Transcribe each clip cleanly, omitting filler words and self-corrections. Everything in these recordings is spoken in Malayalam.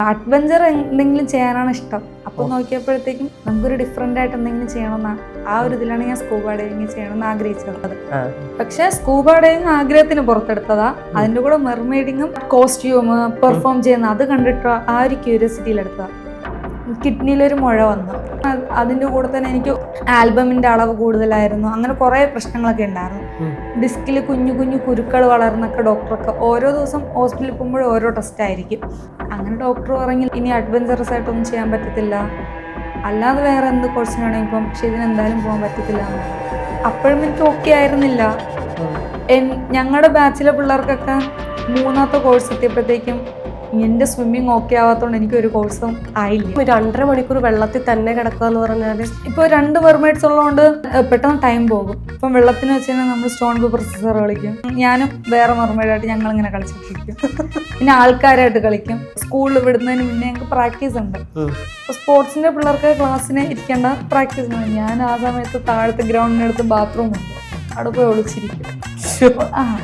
അഡ്വഞ്ചർ എന്തെങ്കിലും ചെയ്യാനാണ് ഇഷ്ടം. അപ്പോൾ നോക്കിയപ്പോഴത്തേക്കും നമുക്കൊരു ഡിഫറെൻ്റ് ആയിട്ട് എന്തെങ്കിലും ചെയ്യണമെന്നാണ് ആ ഒരു ഇതിലാണ് ഞാൻ സ്കൂബ ഡൈവിങ് ചെയ്യണമെന്ന് ആഗ്രഹിച്ചത്. പക്ഷെ സ്കൂബ ഡൈവിങ് ആഗ്രഹത്തിന് പുറത്തെടുത്തതാ. അതിൻ്റെ കൂടെ മെർമെയ്ഡിങ്ങും കോസ്റ്റ്യൂം പെർഫോം ചെയ്യുന്ന അത് കണ്ടിട്ട് ആ ഒരു ക്യൂരിയോസിറ്റിയിലെടുത്തതാ. കിഡ്നിയിലൊരു മുഴ വന്നു. അതിൻ്റെ കൂടെ തന്നെ എനിക്ക് ആൽബമിൻ്റെ അളവ് കൂടുതലായിരുന്നു. അങ്ങനെ കുറേ പ്രശ്നങ്ങളൊക്കെ ഉണ്ടായിരുന്നു. ഡിസ്കിൽ കുഞ്ഞു കുഞ്ഞു കുരുക്കൾ വളർന്നൊക്കെ ഡോക്ടറൊക്കെ ഓരോ ദിവസം ഹോസ്പിറ്റലിൽ പോകുമ്പോഴും ഓരോ ടെസ്റ്റ് ആയിരിക്കും. അങ്ങനെ ഡോക്ടർ പറഞ്ഞു ഇനി അഡ്വഞ്ചറസ് ആയിട്ടൊന്നും ചെയ്യാൻ പറ്റത്തില്ല, അല്ലാതെ വേറെ എന്ത് കോഴ്സിന് വേണമെങ്കിൽ പോകും, പക്ഷെ ഇതിനെന്തായാലും പോകാൻ പറ്റത്തില്ല. അപ്പോഴും എനിക്ക് ഓക്കെ ആയിരുന്നില്ല. ഞങ്ങളുടെ ബാച്ചിലെ പിള്ളേർക്കൊക്കെ മൂന്നാമത്തെ കോഴ്സ് എത്തിയപ്പോഴത്തേക്കും എൻ്റെ സ്വിമ്മിങ് ഓക്കെ ആവാത്തതുകൊണ്ട് എനിക്കൊരു കോഴ്സും ആയില്ല. 2.5 മണിക്കൂർ വെള്ളത്തിൽ തന്നെ കിടക്കുക എന്ന് പറഞ്ഞാൽ ഇപ്പോൾ 2 മെർമെയ്ഡ്സ് ഉള്ളതുകൊണ്ട് പെട്ടെന്ന് ടൈം പോകും. ഇപ്പം വെള്ളത്തിന് വെച്ച് കഴിഞ്ഞാൽ നമ്മൾ സ്റ്റോൺ പേപ്പർ സിസർ കളിക്കും. ഞാനും വേറെ മെർമെയ്ഡായിട്ട് ഞങ്ങളിങ്ങനെ കളിച്ചിട്ടിരിക്കും. പിന്നെ ആൾക്കാരായിട്ട് കളിക്കും. സ്കൂളിൽ വിടുന്നതിന് മുന്നേ ഞങ്ങൾക്ക് പ്രാക്ടീസ് ഉണ്ട്. സ്പോർട്സിൻ്റെ പിള്ളേർക്ക് ക്ലാസ്സിന് ഇരിക്കേണ്ട പ്രാക്ടീസ് ഉണ്ട്. ഞാൻ ആ സമയത്ത് താഴത്തെ ഗ്രൗണ്ടിനടുത്ത് ബാത്റൂം ഉണ്ട്, അവിടെ പോയി ഒളിച്ചിരിക്കും.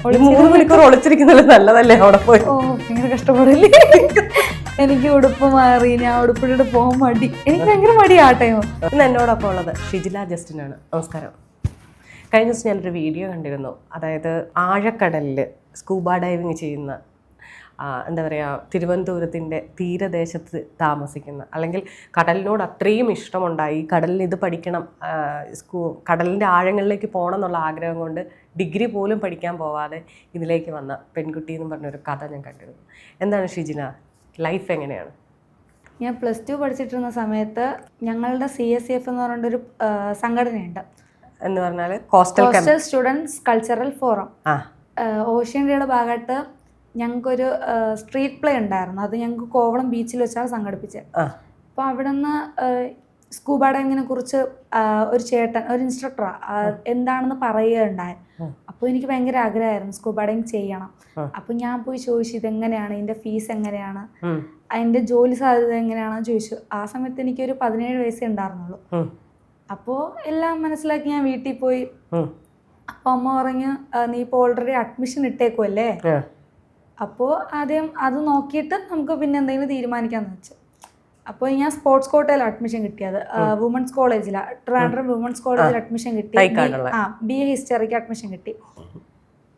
3 മണിക്കൂർ ഒളിച്ചിരിക്കുന്നത് നല്ലതല്ലേ? അവിടെ പോയി ഭയങ്കര കഷ്ടപ്പെടില്ലേ. എനിക്ക് ഉടുപ്പ് മാറി, ഞാൻ ഉടുപ്പിട്ട് പോകാൻ മടി, എനിക്ക് ഭയങ്കര മടിയാട്ടയോ. ഇന്ന് എന്നോടൊപ്പം ഉള്ളത് ഷിജില ജസ്റ്റിനാണ്. നമസ്കാരം. കഴിഞ്ഞ ദിവസം ഞാനൊരു വീഡിയോ കണ്ടിരുന്നു. അതായത് ആഴക്കടലിൽ സ്കൂബ ഡൈവിങ് ചെയ്യുന്ന എന്താ പറയുക, തിരുവനന്തപുരത്തിൻ്റെ തീരദേശത്ത് താമസിക്കുന്ന, അല്ലെങ്കിൽ കടലിനോട് അത്രയും ഇഷ്ടമുണ്ടായി, കടലിൽ ഇത് പഠിക്കണം, കടലിൻ്റെ ആഴങ്ങളിലേക്ക് പോകണം എന്നുള്ള ആഗ്രഹം കൊണ്ട് ഡിഗ്രി പോലും പഠിക്കാൻ പോവാതെ ഇതിലേക്ക് വന്ന പെൺകുട്ടി എന്ന് പറഞ്ഞൊരു കഥ ഞാൻ കണ്ടിരുന്നു. എന്താണ് ഷിജിന, ലൈഫ് എങ്ങനെയാണ്? ഞാൻ +2 പഠിച്ചിട്ടിരുന്ന സമയത്ത് ഞങ്ങളുടെ CSCF എന്ന് പറഞ്ഞൊരു സംഘടനയുണ്ട്. എന്ന് പറഞ്ഞാൽ coastal students cultural forum. Ocean ഡേയുടെ ഭാഗമായിട്ട് ഞങ്ങൾക്കൊരു സ്ട്രീറ്റ് പ്ലേ ഉണ്ടായിരുന്നു. അത് ഞങ്ങൾക്ക് കോവളം ബീച്ചിൽ വെച്ചാണ് സംഘടിപ്പിച്ചത്. അപ്പോൾ അവിടെ നിന്ന് സ്കൂബ ഡൈവിങ്ങിനെ കുറിച്ച് ഒരു ചേട്ടൻ, ഒരു ഇൻസ്ട്രക്ടറാണ്, എന്താണെന്ന് പറയുകയുണ്ടായി. അപ്പോൾ എനിക്ക് ഭയങ്കര ആഗ്രഹമായിരുന്നു സ്കൂബ ഡൈവിങ് ചെയ്യണം. അപ്പോൾ ഞാൻ പോയി ചോദിച്ചു ഇതെങ്ങനെയാണ്, ഇതിൻ്റെ ഫീസ് എങ്ങനെയാണ്, അതിൻ്റെ ജോലി സാധ്യത എങ്ങനെയാണെന്ന് ചോദിച്ചു. ആ സമയത്ത് എനിക്കൊരു 17 വയസ്സേ ഉണ്ടായിരുന്നുള്ളൂ. അപ്പോൾ എല്ലാം മനസ്സിലാക്കി ഞാൻ വീട്ടിൽ പോയി. അപ്പോൾ അമ്മ പറഞ്ഞു നീ ഇപ്പോൾ ഓൾറെഡി അഡ്മിഷൻ ഇട്ടേക്കുമല്ലേ, അപ്പോൾ ആദ്യം അത് നോക്കിയിട്ട് നമുക്ക് പിന്നെ എന്തെങ്കിലും തീരുമാനിക്കാമെന്ന് വെച്ചു. അപ്പോൾ ഞാൻ സ്പോർട്സ് കോട്ടയിൽ അഡ്മിഷൻ കിട്ടിയത്, വുമൻസ് കോളേജിലാണ്, ട്രിവാൻഡ്രം വുമൻസ് കോളേജിൽ അഡ്മിഷൻ കിട്ടി. BA ഹിസ്റ്ററിക്ക് അഡ്മിഷൻ കിട്ടി.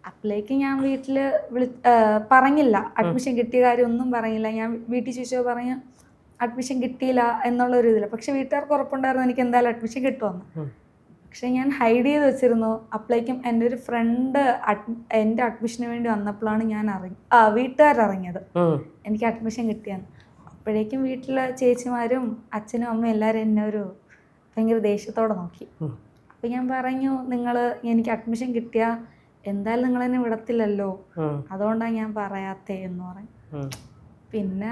അപ്പോഴേക്ക് ഞാൻ വീട്ടിൽ പറഞ്ഞില്ല, അഡ്മിഷൻ കിട്ടിയ കാര്യം ഒന്നും പറഞ്ഞില്ല. ഞാൻ വീട്ടിൽ ചോദിച്ചോ പറഞ്ഞു അഡ്മിഷൻ കിട്ടിയില്ല എന്നുള്ളൊരു ഇതില്ല. പക്ഷെ വീട്ടുകാർക്ക് ഉറപ്പുണ്ടായിരുന്നു എനിക്ക് എന്തായാലും അഡ്മിഷൻ കിട്ടുമെന്ന്. പക്ഷെ ഞാൻ ഹൈഡ് ചെയ്ത് വെച്ചിരുന്നു. അപ്പോഴേക്കും എൻ്റെ ഒരു ഫ്രണ്ട് എൻ്റെ അഡ്മിഷന് വേണ്ടി വന്നപ്പോഴാണ് ഞാൻ വീട്ടുകാരറിഞ്ഞത് എനിക്ക് അഡ്മിഷൻ കിട്ടിയെന്ന്. അപ്പോഴേക്കും വീട്ടിലെ ചേച്ചിമാരും അച്ഛനും അമ്മയും എല്ലാവരും എന്നെ ഒരു ഭയങ്കര ദേഷ്യത്തോടെ നോക്കി. അപ്പം ഞാൻ പറഞ്ഞു എനിക്ക് അഡ്മിഷൻ കിട്ടിയാൽ എന്തായാലും നിങ്ങളെന്നെ വിടത്തില്ലല്ലോ, അതുകൊണ്ടാണ് ഞാൻ പറയാത്തേ എന്ന് പറഞ്ഞു. പിന്നെ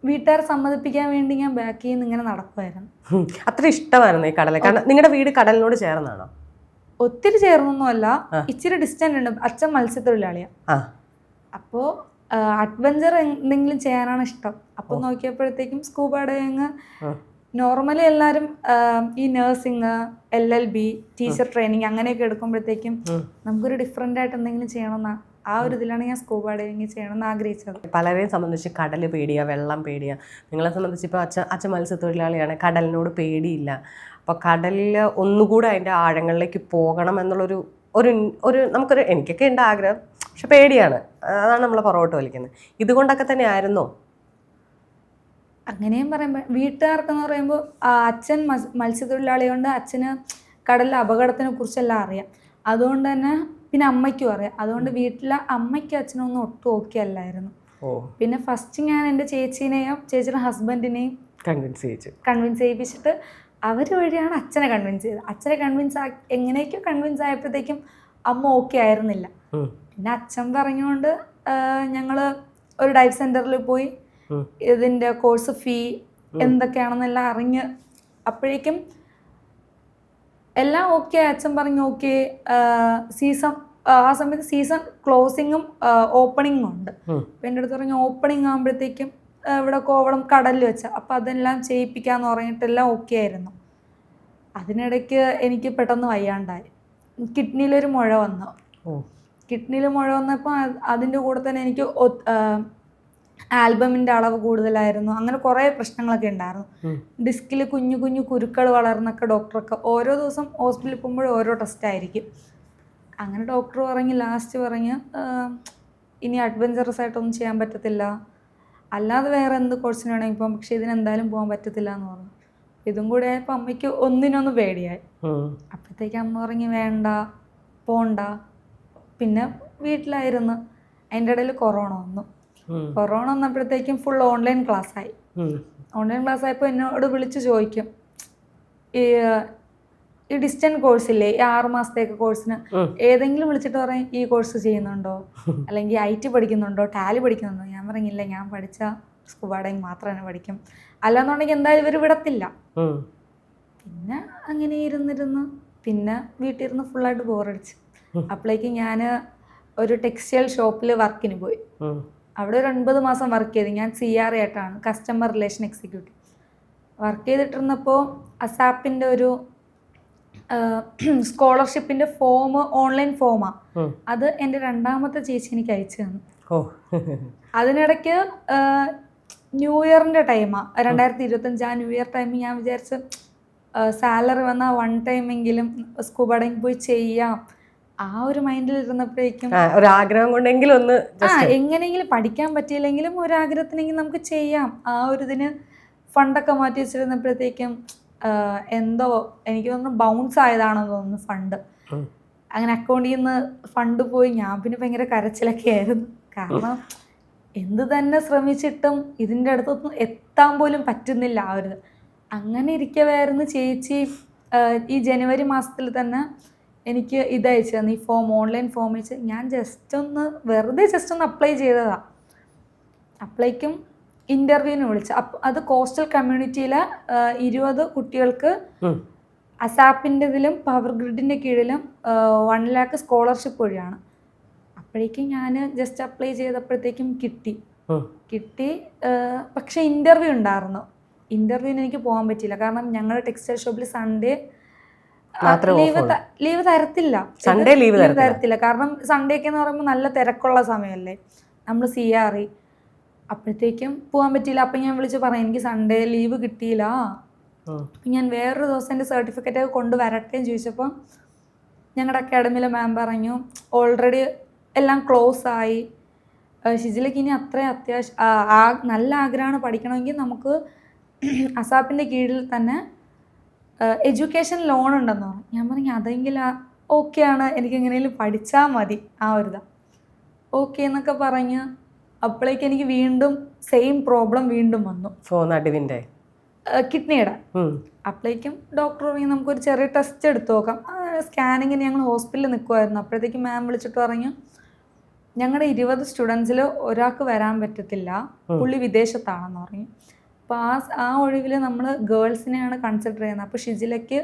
വീട്ടുകാരെ സമ്മതിപ്പിക്കാൻ വേണ്ടി ഞാൻ ബാക്കിൽ നിന്ന് ഇങ്ങനെ നടക്കുമായിരുന്നു. അത്ര ഇഷ്ടമായിരുന്നു ഈ കടൽ? കാരണം നിങ്ങളുടെ വീട് കടലിനോട് ചേർന്നാണോ? ഒത്തിരി ചേർന്നൊന്നുമല്ല, ഇച്ചിരി ഡിസ്റ്റൻസ് ഉണ്ട്. അച്ഛൻ മത്സ്യത്തൊഴിലാളിയാണ്. അപ്പോൾ അഡ്വഞ്ചർ എന്തെങ്കിലും ചെയ്യാനാണ് ഇഷ്ടം. അപ്പോൾ നോക്കിയപ്പോഴത്തേക്കും സ്കൂബ ഡൈവിങ് നോർമലി എല്ലാവരും ഈ നഴ്സിംഗ്, LLB, ടീച്ചർ ട്രെയിനിങ് അങ്ങനെയൊക്കെ എടുക്കുമ്പോഴത്തേക്കും നമുക്കൊരു ഡിഫറെൻ്റ് ആയിട്ട് എന്തെങ്കിലും ചെയ്യണമെന്നാണ് ആ ഒരു ഇതിലാണ് ഞാൻ സ്കൂബ ഡൈവിങ് ചെയ്യണമെന്ന് ആഗ്രഹിച്ചത്. പലരെയും സംബന്ധിച്ച് കടൽ പേടിയാണ്, വെള്ളം പേടിയാണ്. നിങ്ങളെ സംബന്ധിച്ച് ഇപ്പോൾ അച്ഛൻ മത്സ്യത്തൊഴിലാളിയാണ്, കടലിനോട് പേടിയില്ല. അപ്പോൾ കടലിൽ ഒന്നുകൂടെ അതിൻ്റെ ആഴങ്ങളിലേക്ക് പോകണം എന്നുള്ളൊരു എനിക്കൊക്കെ ഉണ്ട് ആഗ്രഹം, പക്ഷെ പേടിയാണ്. അതാണ് നമ്മളെ പുറകോട്ട് വലിക്കുന്നത്. ഇതുകൊണ്ടൊക്കെ തന്നെ ആയിരുന്നോ? അങ്ങനെയും പറയുമ്പോൾ വീട്ടുകാർക്കെന്ന് പറയുമ്പോൾ അച്ഛൻ മത്സ്യത്തൊഴിലാളി കൊണ്ട് അച്ഛന് കടലിലെ അപകടത്തിനെ കുറിച്ചെല്ലാം അറിയാം. അതുകൊണ്ട് തന്നെ പിന്നെ അമ്മയ്ക്കും അറിയാം. അതുകൊണ്ട് വീട്ടിലെ അമ്മയ്ക്കും അച്ഛനൊന്നും ഒട്ടും ഓക്കെ അല്ലായിരുന്നു. പിന്നെ ഫസ്റ്റ് ഞാൻ എൻ്റെ ചേച്ചീനെയും ചേച്ചിയുടെ ഹസ്ബൻഡിനെയും കൺവിൻസ് ചെയ്യിപ്പിച്ചിട്ട് അവർ വഴിയാണ് അച്ഛനെ കൺവിൻസ് ചെയ്തത്. അച്ഛനെ എങ്ങനെയൊക്കെയോ കൺവിൻസ് ആയപ്പോഴത്തേക്കും അമ്മ ഓക്കെ ആയിരുന്നില്ല. പിന്നെ അച്ഛൻ പറഞ്ഞുകൊണ്ട് ഞങ്ങൾ ഒരു ഡൈവ് സെൻറ്ററിൽ പോയി ഇതിൻ്റെ കോഴ്സ് ഫീ എന്തൊക്കെയാണെന്നെല്ലാം അറിഞ്ഞ് അപ്പോഴേക്കും എല്ലാം ഓക്കെ. അച്ഛൻ പറഞ്ഞു ഓക്കെ. ആ സമയത്ത് സീസൺ ക്ലോസിങ്ങും ഓപ്പണിങ്ങും ഉണ്ട്. അപ്പം എൻ്റെ അടുത്ത് പറഞ്ഞു ഓപ്പണിങ് ആകുമ്പോഴത്തേക്കും ഇവിടെ കോവളം കടലിൽ വെച്ച, അപ്പം അതെല്ലാം ചെയ്യിപ്പിക്കാമെന്ന് പറഞ്ഞിട്ടെല്ലാം ഓക്കെ ആയിരുന്നു. അതിനിടയ്ക്ക് എനിക്ക് പെട്ടെന്ന് വയ്യാണ്ടായി. കിഡ്നിയിലൊരു മുഴ വന്നു. കിഡ്നിയിൽ മുഴ വന്നപ്പോൾ അതിൻ്റെ കൂടെ തന്നെ എനിക്ക് ആൽബമിൻ്റെ അളവ് കൂടുതലായിരുന്നു. അങ്ങനെ കുറേ പ്രശ്നങ്ങളൊക്കെ ഉണ്ടായിരുന്നു. ഡിസ്കിൽ കുഞ്ഞു കുഞ്ഞു കുരുക്കൾ വളർന്നൊക്കെ ഡോക്ടറൊക്കെ ഓരോ ദിവസം ഹോസ്പിറ്റലിൽ പോകുമ്പോഴും ഓരോ ടെസ്റ്റ് ആയിരിക്കും. അങ്ങനെ ഡോക്ടർ ലാസ്റ്റ് പറഞ്ഞ് ഇനി അഡ്വഞ്ചറസ് ആയിട്ടൊന്നും ചെയ്യാൻ പറ്റത്തില്ല, അല്ലാതെ വേറെ എന്ത് കോഴ്സിന് വേണമെങ്കിൽ പോകാം, പക്ഷേ ഇതിനെന്തായാലും പോകാൻ പറ്റത്തില്ല എന്ന് പറഞ്ഞു. ഇതും കൂടെ ആയപ്പോൾ അമ്മയ്ക്ക് ഒന്നിനൊന്ന് പേടിയായി. അപ്പോഴത്തേക്ക് അമ്മ പറഞ്ഞ് വേണ്ട, പോണ്ട. പിന്നെ വീട്ടിലായിരുന്നു. അതിൻ്റെ ഇടയിൽ കൊറോണ വന്നു. കൊറോണ വന്നപ്പോഴത്തേക്കും ഫുൾ ഓൺലൈൻ ക്ലാസ് ആയി. ഓൺലൈൻ ക്ലാസ് ആയപ്പോൾ എന്നോട് വിളിച്ച് ചോദിക്കും, ഈ ഡിസ്റ്റൻറ്റ് കോഴ്സില്ലേ, ഈ 6 മാസത്തേക്ക് കോഴ്സിന് ഏതെങ്കിലും വിളിച്ചിട്ട് പറയും ഈ കോഴ്സ് ചെയ്യുന്നുണ്ടോ, അല്ലെങ്കിൽ IT പഠിക്കുന്നുണ്ടോ, ടാലി പഠിക്കുന്നുണ്ടോ? ഞാൻ പറഞ്ഞില്ല, ഞാൻ പഠിച്ച സ്കൂബ ഡൈവിംഗ് മാത്രമേ പഠിക്കും, അല്ലാന്നുണ്ടെങ്കിൽ എന്തായാലും ഇവർ വിടത്തില്ല. പിന്നെ അങ്ങനെ ഇരുന്നിരുന്നു. പിന്നെ വീട്ടിൽ ഇരുന്ന് ഫുള്ളായിട്ട് ബോറടിച്ചു. അപ്പോഴേക്ക് ഞാൻ ഒരു ടെക്സ്റ്റൈൽ ഷോപ്പിൽ വർക്കിന് പോയി. അവിടെ ഒരു 9 മാസം വർക്ക് ചെയ്ത്. ഞാൻ CRA ആയിട്ടാണ്, കസ്റ്റമർ റിലേഷൻ എക്സിക്യൂട്ടീവ്. വർക്ക് ചെയ്തിട്ടിരുന്നപ്പോൾ അസാപ്പിൻ്റെ ഒരു സ്കോളർഷിപ്പിൻ്റെ ഫോം, ഓൺലൈൻ ഫോമാണ്. അത് എൻ്റെ 2ാമത്തെ ചേച്ചി എനിക്ക് അയച്ചു തന്നു. അതിനിടയ്ക്ക് ന്യൂ ഇയറിൻ്റെ ടൈമാണ്, 2025 ആ ന്യൂ ഇയർ ടൈമിൽ ഞാൻ വിചാരിച്ചു സാലറി വന്നാൽ 1 ടൈമെങ്കിലും സ്കൂബ ഡൈവിംഗ് പോയി ചെയ്യാം. ആ ഒരു മൈൻഡിൽ ഇരുന്നപ്പോഴേക്കും ഒരാഗ്രഹം കൊണ്ടെങ്കിലും ഒന്ന് എങ്ങനെയെങ്കിലും പഠിക്കാൻ പറ്റിയില്ലെങ്കിലും ഒരാഗ്രഹത്തിനെങ്കിലും നമുക്ക് ചെയ്യാം. ആ ഒരു ഇതിന് ഫണ്ടൊക്കെ മാറ്റി വെച്ചിരുന്നപ്പോഴത്തേക്കും എന്തോ എനിക്ക് തോന്നുന്നു ബൗൺസ് ആയതാണെന്ന് തോന്നുന്നു ഫണ്ട്. അങ്ങനെ അക്കൗണ്ടിൽ നിന്ന് ഫണ്ട് പോയി. ഞാൻ പിന്നെ ഭയങ്കര കരച്ചിലൊക്കെ ആയിരുന്നു. കാരണം എന്ത് തന്നെ ശ്രമിച്ചിട്ടും ഇതിൻ്റെ അടുത്തൊന്നും എത്താൻ പോലും പറ്റുന്നില്ല. ആ ഒരു അങ്ങനെ ഇരിക്കവായിരുന്നു ചേച്ചി ഈ ജനുവരി മാസത്തിൽ തന്നെ എനിക്ക് ഇതയച്ചു തന്നു, ഈ ഫോം, ഓൺലൈൻ ഫോം അയച്ച്. ഞാൻ വെറുതെ ജസ്റ്റ് ഒന്ന് അപ്ലൈ ചെയ്തതാണ്. അപ്ലൈക്കും ഇൻ്റർവ്യൂവിന് വിളിച്ചു. അത് കോസ്റ്റൽ കമ്മ്യൂണിറ്റിയിലെ 20 കുട്ടികൾക്ക് അസാപ്പിൻ്റെ ഇതിലും പവർ ഗ്രിഡിൻ്റെ കീഴിലും 1 lakh സ്കോളർഷിപ്പ് വഴിയാണ്. അപ്പോഴേക്കും ഞാൻ ജസ്റ്റ് അപ്ലൈ ചെയ്തപ്പോഴത്തേക്കും കിട്ടി. പക്ഷേ ഇൻ്റർവ്യൂ ഉണ്ടായിരുന്നു. ഇൻ്റർവ്യൂവിന് എനിക്ക് പോകാൻ പറ്റിയില്ല. കാരണം ഞങ്ങളുടെ ടെക്സ്റ്റൈൽ ഷോപ്പിൽ സൺഡേ ലീവ് തരത്തില്ല. സൺഡേ ലീവ് തരത്തില്ല. കാരണം സൺഡേ ഒക്കെ എന്ന് പറയുമ്പോൾ നല്ല തിരക്കുള്ള സമയമല്ലേ, നമ്മൾ CRE. അപ്പോഴത്തേക്കും പോകാൻ പറ്റിയില്ല. അപ്പം ഞാൻ വിളിച്ച് പറയാം എനിക്ക് സൺഡേ ലീവ് കിട്ടിയില്ല, ഞാൻ വേറൊരു ദിവസം എൻ്റെ സർട്ടിഫിക്കറ്റ് കൊണ്ടുവരട്ടേന്ന് ചോദിച്ചപ്പോൾ ഞങ്ങളുടെ അക്കാഡമിയിലെ മാം പറഞ്ഞു ഓൾറെഡി എല്ലാം ക്ലോസ് ആയി, ഷിജിലയ്ക്ക് ഇനി അത്രയും അത്യാവശ്യം നല്ല ആഗ്രഹമാണ് പഠിക്കണമെങ്കിൽ നമുക്ക് അസാപ്പിൻ്റെ കീഴിൽ തന്നെ എഡ്യൂക്കേഷൻ ലോൺ ഉണ്ടെന്ന് പറഞ്ഞു. ഞാൻ പറഞ്ഞു അതെങ്കിലും ഓക്കെയാണ്, എനിക്ക് എങ്ങനെയും പഠിച്ചാൽ മതി. ആ ഒരു ഓക്കെ എന്നൊക്കെ പറഞ്ഞ് അപ്പോഴേക്ക് എനിക്ക് വീണ്ടും സെയിം പ്രോബ്ലം വീണ്ടും വന്നു, കിഡ്നിയുടെ. അപ്പോഴേക്കും ഡോക്ടർ പറഞ്ഞു നമുക്കൊരു ചെറിയ ടെസ്റ്റ് എടുത്ത് നോക്കാം. സ്കാനിങ്ങിന് ഞങ്ങൾ ഹോസ്പിറ്റലിൽ നിൽക്കുമായിരുന്നു. അപ്പോഴത്തേക്കും മാം വിളിച്ചിട്ട് പറഞ്ഞു ഞങ്ങളുടെ 20 സ്റ്റുഡൻസിൽ ഒരാൾക്ക് വരാൻ പറ്റത്തില്ല, പുള്ളി വിദേശത്താണെന്ന് പറഞ്ഞു. അപ്പോൾ ആ ഒഴിവിൽ നമ്മൾ ഗേൾസിനെയാണ് കൺസിഡർ ചെയ്യുന്നത്. അപ്പോൾ ഷിജിലയ്ക്ക്